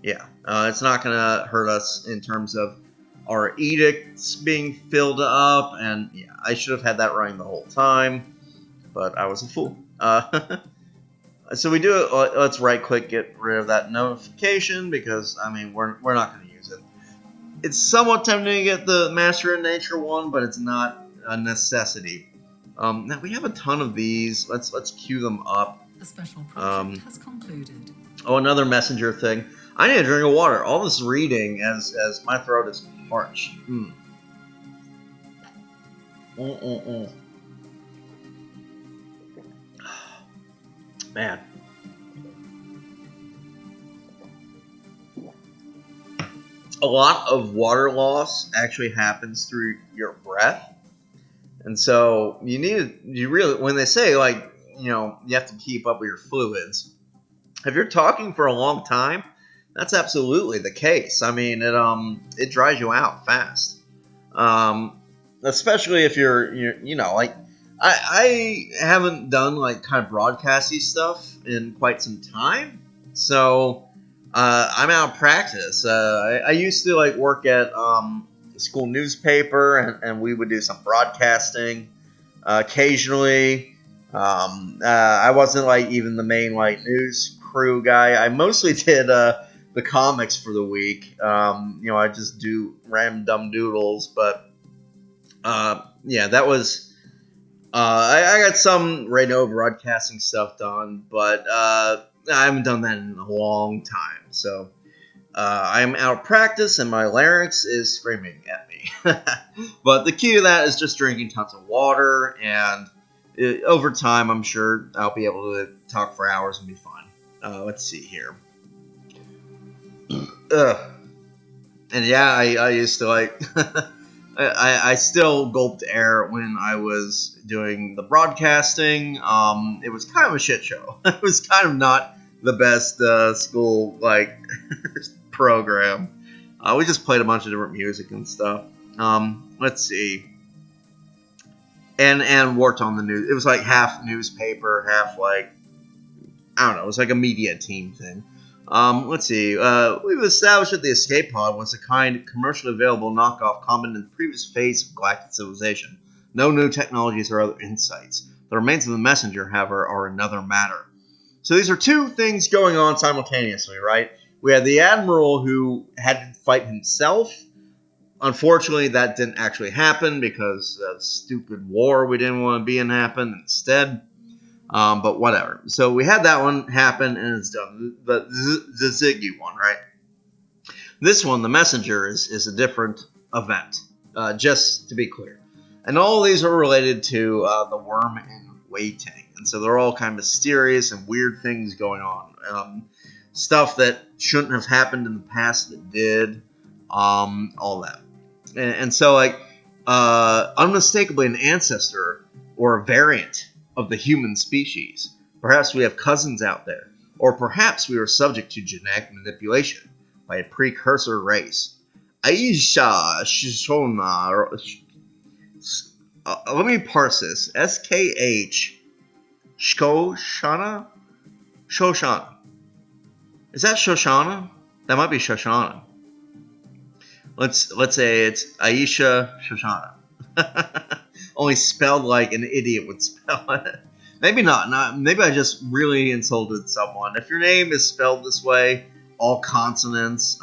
Yeah, it's not gonna hurt us in terms of our edicts being filled up, and yeah, I should have had that running the whole time, but I was a fool. So we do it. Let's right-click, get rid of that notification because I mean we're not going to use it. It's somewhat tempting to get the Master in Nature one, but it's not a necessity. Now we have a ton of these. Let's queue them up. The special project has concluded. Oh, another messenger thing. I need a drink of water. All this reading as my throat is parched. Man. A lot of water loss actually happens through your breath. And so you really, when they say like, you know, you have to keep up with your fluids, if you're talking for a long time, that's absolutely the case. I mean, it dries you out fast. Especially if you're you know, like, I haven't done like kind of broadcasty stuff in quite some time, so I'm out of practice. I used to like work at school newspaper, and we would do some broadcasting occasionally. I wasn't like even the main like news crew guy. I mostly did the comics for the week. You know, I just do random dumb doodles, but yeah, that was. I got some radio broadcasting stuff done, but I haven't done that in a long time. So I'm out of practice, and my larynx is screaming at me. But the key to that is just drinking tons of water, and over time, I'm sure I'll be able to talk for hours and be fine. Let's see here. And yeah, I used to like. I still gulped air when I was doing the broadcasting. It was kind of a shit show. It was kind of not the best school like program. We just played a bunch of different music and stuff. Let's see. And worked on the news. It was like half newspaper, half like, I don't know. It was like a media team thing. Let's see. We've established that the escape pod was a kind, commercially available knockoff common in the previous phase of galactic civilization. No new technologies or other insights. The remains of the messenger, however, are another matter. So these are two things going on simultaneously, right? We had the admiral who had to fight himself. Unfortunately, that didn't actually happen because the stupid war we didn't want to be in happened instead. But whatever. So we had that one happen, and it's done. The Ziggy one, right? This one, the messenger, is a different event. Just to be clear, and all of these are related to the worm in waiting, and so they're all kind of mysterious and weird things going on. Stuff that shouldn't have happened in the past that did. All that, and so like unmistakably an ancestor or a variant of the human species. Perhaps we have cousins out there, or perhaps we were subject to genetic manipulation by a precursor race. Aisha Shoshana. Let me parse this. SKH Shoshana? Shoshana. Is that Shoshana? That might be Shoshana. Let's say it's Aisha Shoshana. Only spelled like an idiot would spell it. Maybe not. Maybe I just really insulted someone. If your name is spelled this way, all consonants,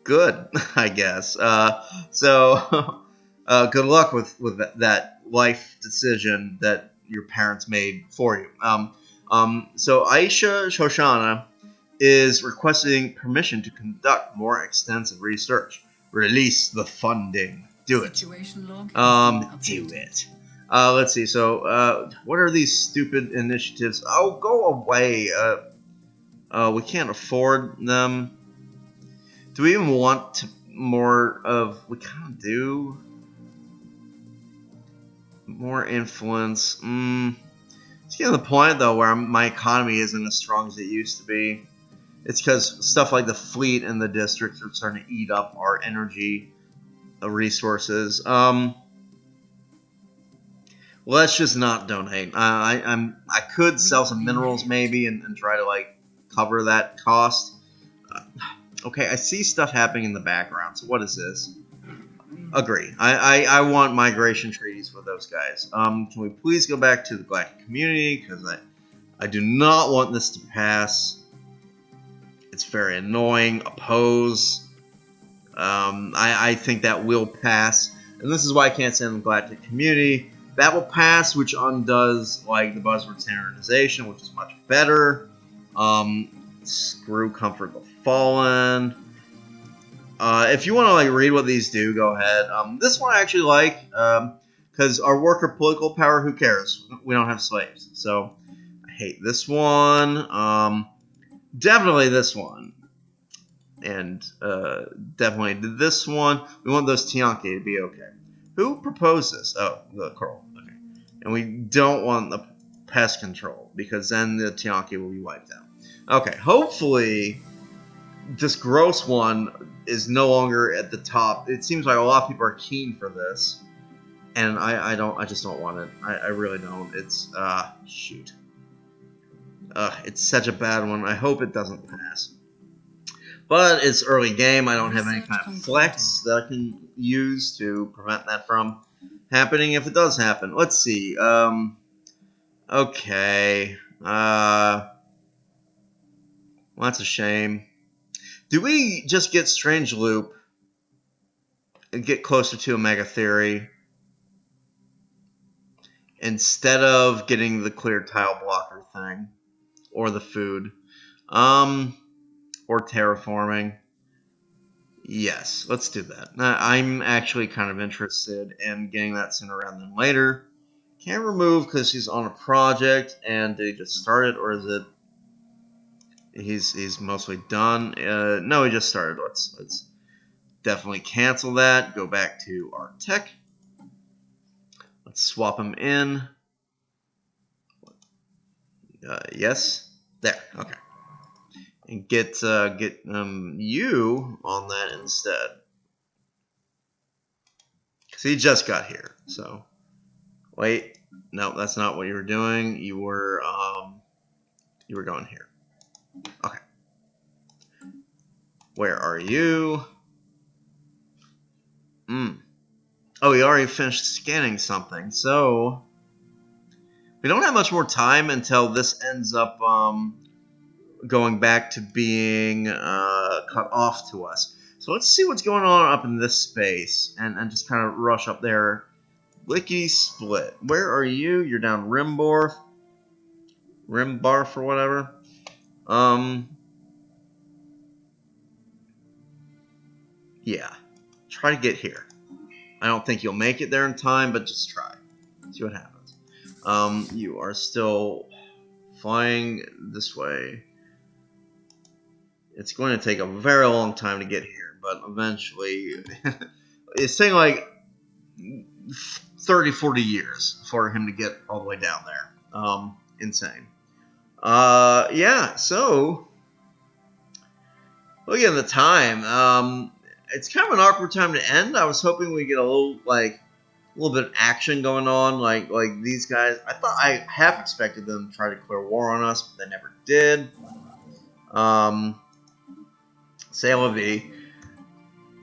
good, I guess. So good luck with that life decision that your parents made for you. So Aisha Shoshana is requesting permission to conduct more extensive research. Release the funding. Do it. Do it. Let's see. So, what are these stupid initiatives? Oh, go away. We can't afford them. Do we even want more of? We kind of do. More influence. It's getting to the point though where my economy isn't as strong as it used to be. It's because stuff like the fleet and the districts are starting to eat up our energy resources. Let's just not donate. I could sell some minerals maybe and try to like cover that cost. Okay, I see stuff happening in the background. So what is this? Agree. I want migration treaties with those guys. Can we please go back to the galactic community? Because I do not want this to pass. It's very annoying. Oppose. I think that will pass. And this is why I can't send the galactic community. That will pass, which undoes like the buzzword standardization, which is much better. Screw Comfort the Fallen. If you want to like read what these do, go ahead. This one I actually like because our worker political power. Who cares? We don't have slaves, so I hate this one. Definitely this one, and definitely this one. We want those Tianki to be okay. Who proposed this? Oh, the Coral. Okay, and we don't want the pest control because then the Tianki will be wiped out. Okay, hopefully this gross one is no longer at the top. It seems like a lot of people are keen for this, and I just don't want it. I really don't. It's shoot. It's such a bad one. I hope it doesn't pass. But it's early game. I don't have any kind of flex that I can use to prevent that from happening if it does happen. Let's see. Okay. Well, that's a shame. Do we just get Strange Loop and get closer to Omega Theory instead of getting the clear tile blocker thing or the food or terraforming? Yes, let's do that. I'm actually kind of interested in getting that sooner rather than later. Can't remove because he's on a project, and did he just start it, or is it he's mostly done? No, he just started. Let's definitely cancel that. Go back to our tech. Let's swap him in. Yes, there. Okay, and get you on that instead, because he just got here. So wait, no, that's not what you were doing. You were going here. Okay, where are you? Oh, we already finished scanning something, so we don't have much more time until this ends up going back to being cut off to us. So let's see what's going on up in this space and just kind of rush up there. Lickety split. Where are you? You're down Rimbarf or whatever. Yeah. Try to get here. I don't think you'll make it there in time, but just try. See what happens. You are still flying this way. It's going to take a very long time to get here, but eventually it's taking like 30, 40 years for him to get all the way down there. Insane. Yeah, so look at the time. It's kind of an awkward time to end. I was hoping we get a little bit of action going on, like these guys. I half expected them to try to declare war on us, but they never did. C'est la vie.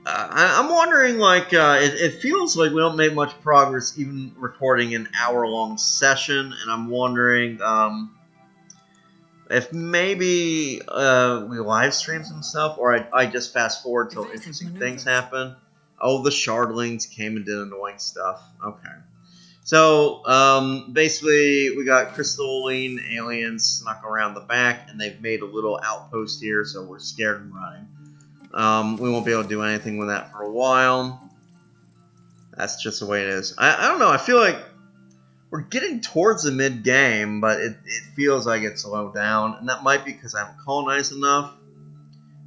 I'm wondering, it feels like we don't make much progress even recording an hour-long session, and I'm wondering if maybe we live stream some stuff, or I just fast forward till interesting things happen. Oh, the Shardlings came and did annoying stuff. Okay. So, basically, we got crystalline aliens snuck around the back, and they've made a little outpost here, so we're scared and running. We won't be able to do anything with that for a while. That's just the way it is. I don't know, I feel like we're getting towards the mid-game, but it feels like it's slowed down, and that might be because I haven't colonized enough.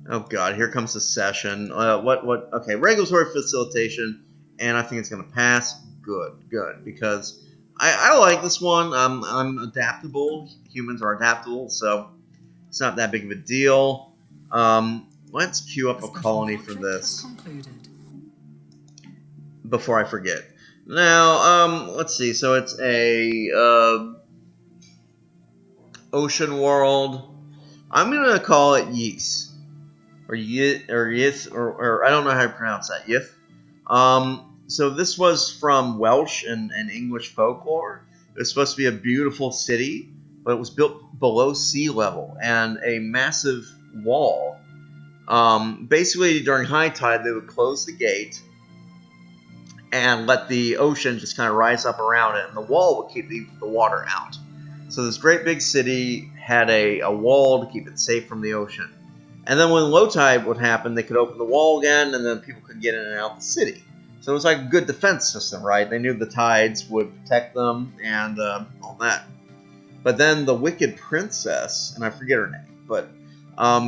Oh god, here comes the session. Okay, regulatory facilitation, and I think it's going to pass. Good, because I like this one. I'm adaptable. Humans are adaptable, so it's not that big of a deal. Let's queue up a colony for this before I forget. Now, let's see. So it's a ocean world. I'm gonna call it Yeast or Yith or I don't know how to pronounce that. Yith. So this was from Welsh and English folklore. It was supposed to be a beautiful city, but it was built below sea level and a massive wall. Basically, during high tide, they would close the gate and let the ocean just kind of rise up around it, and the wall would keep the water out. So this great big city had a wall to keep it safe from the ocean. And then when low tide would happen, they could open the wall again, and then people could get in and out of the city. So it was like a good defense system, right? They knew the tides would protect them and all that. But then the wicked princess, and I forget her name, but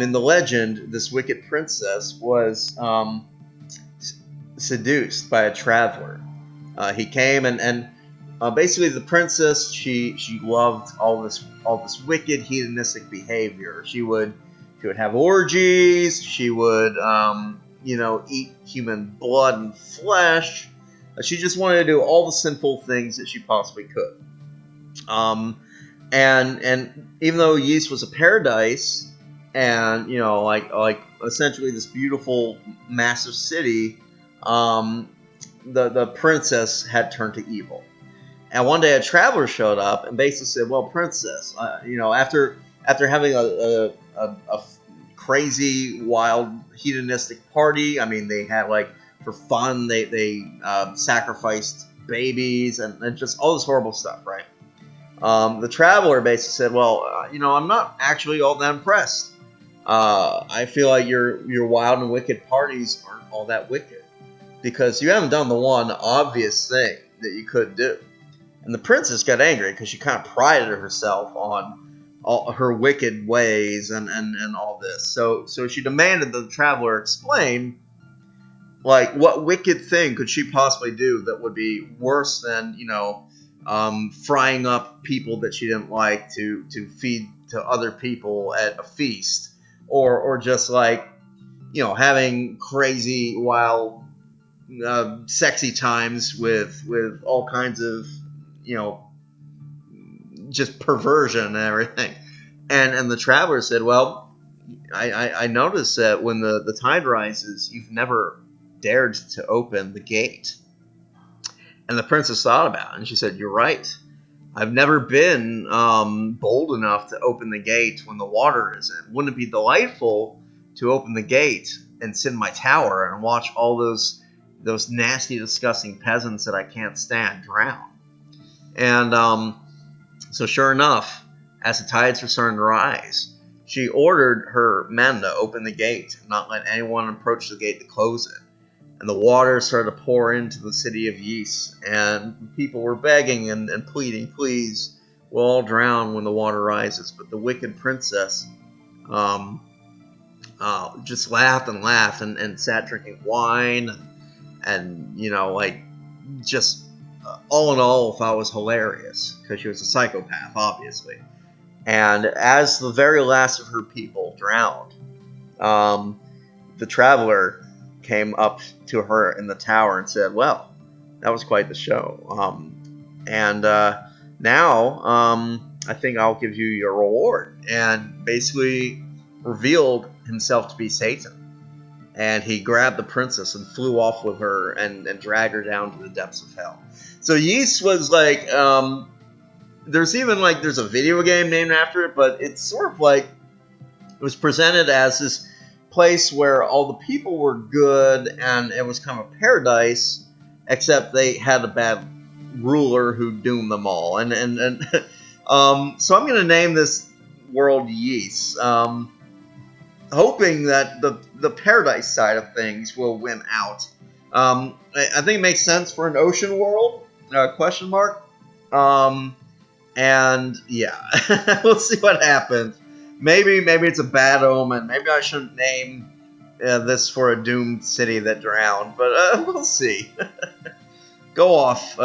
in the legend, this wicked princess was seduced by a traveler. He came and basically the princess she loved all this wicked hedonistic behavior. She would have orgies. She would eat human blood and flesh. She just wanted to do all the sinful things that she possibly could. And even though Ys was a paradise, and like essentially this beautiful massive city, the princess had turned to evil. And one day a traveler showed up and basically said, "Well, princess, after having a crazy, wild, hedonistic party, I mean, they had for fun, they sacrificed babies and just all this horrible stuff, right?" The traveler basically said, "Well, I'm not actually all that impressed. I feel like your wild and wicked parties aren't all that wicked because you haven't done the one obvious thing that you could do." And the princess got angry because she kind of prided herself on all her wicked ways and all this. So she demanded that the traveler explain, what wicked thing could she possibly do that would be worse than, frying up people that she didn't like to feed to other people at a feast, or just having crazy, wild, sexy times with all kinds of, just perversion and everything. And the traveler said, "Well, I noticed that when the tide rises, you've never dared to open the gate." And the princess thought about it, and she said, "You're right. I've never been bold enough to open the gate when the water is in. Wouldn't it be delightful to open the gate and sit in my tower and watch all those nasty, disgusting peasants that I can't stand drown?" And so sure enough, as the tides were starting to rise, she ordered her men to open the gate and not let anyone approach the gate to close it. And the water started to pour into the city of Ys, and people were begging and pleading, "Please, we'll all drown when the water rises." But the wicked princess just laughed and laughed and sat drinking wine and just all in all thought it was hilarious because she was a psychopath, obviously. And as the very last of her people drowned, the traveler came up to her in the tower and said, "Well, that was quite the show. And now I think I'll give you your reward." And basically revealed himself to be Satan. And he grabbed the princess and flew off with her and dragged her down to the depths of hell. So Ys was there's a video game named after it, but it's sort of it was presented as this place where all the people were good and it was kind of a paradise, except they had a bad ruler who doomed them all. And so I'm going to name this world Ys, hoping that the paradise side of things will win out. I think it makes sense for an ocean world, question mark. And yeah, we'll see what happens. Maybe it's a bad omen. Maybe I shouldn't name this for a doomed city that drowned, but we'll see. Go off,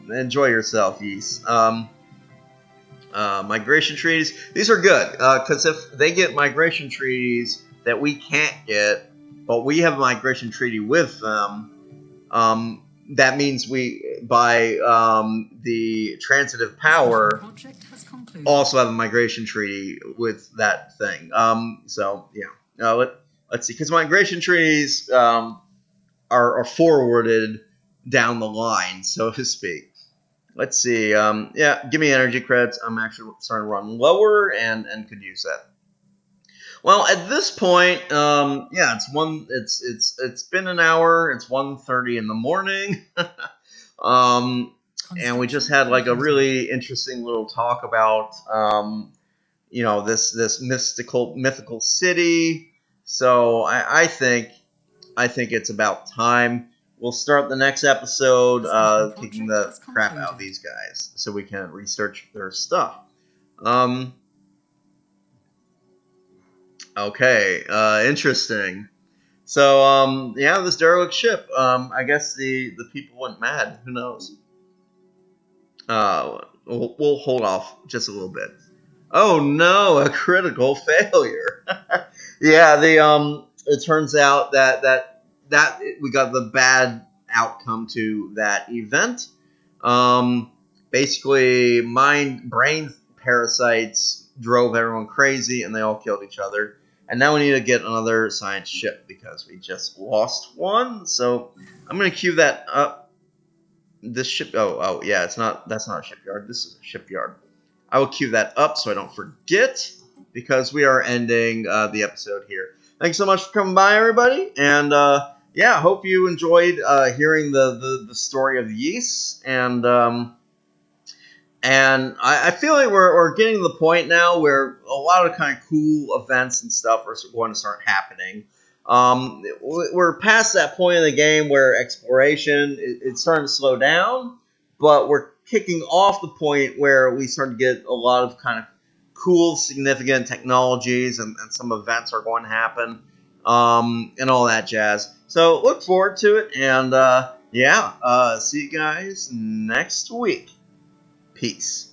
enjoy yourself, Ys. Migration treaties. These are good because if they get migration treaties that we can't get, but we have a migration treaty with them, that means we, by the transitive power, also have a migration treaty with that thing. So yeah, let's see, because migration treaties are forwarded down the line, so to speak. Let's see. Yeah, give me energy credits. I'm actually starting to run lower and could use that. Well, at this point, yeah, it's been an hour. It's 1:30 in the morning. And we just had like a really interesting little talk about this mythical city. So I think it's about time. We'll start the next episode kicking the crap out of these guys so we can research their stuff. Okay, interesting. So, yeah, this derelict ship. I guess the people went mad. Who knows? We'll hold off just a little bit. Oh no, a critical failure. Yeah, it turns out that we got the bad outcome to that event. Basically, brain parasites drove everyone crazy, and they all killed each other. And now we need to get another science ship because we just lost one. So I'm gonna queue that up. This ship. Oh, yeah. That's not a shipyard. This is a shipyard. I will queue that up so I don't forget because we are ending the episode here. Thanks so much for coming by, everybody, and yeah, hope you enjoyed hearing the story of Ys, and I feel like we're getting to the point now where a lot of kind of cool events and stuff are going to start happening. We're past that point in the game where exploration it's starting to slow down, but we're kicking off the point where we start to get a lot of kind of cool, significant technologies, and some events are going to happen, and all that jazz. So look forward to it, and yeah, see you guys next week. Peace.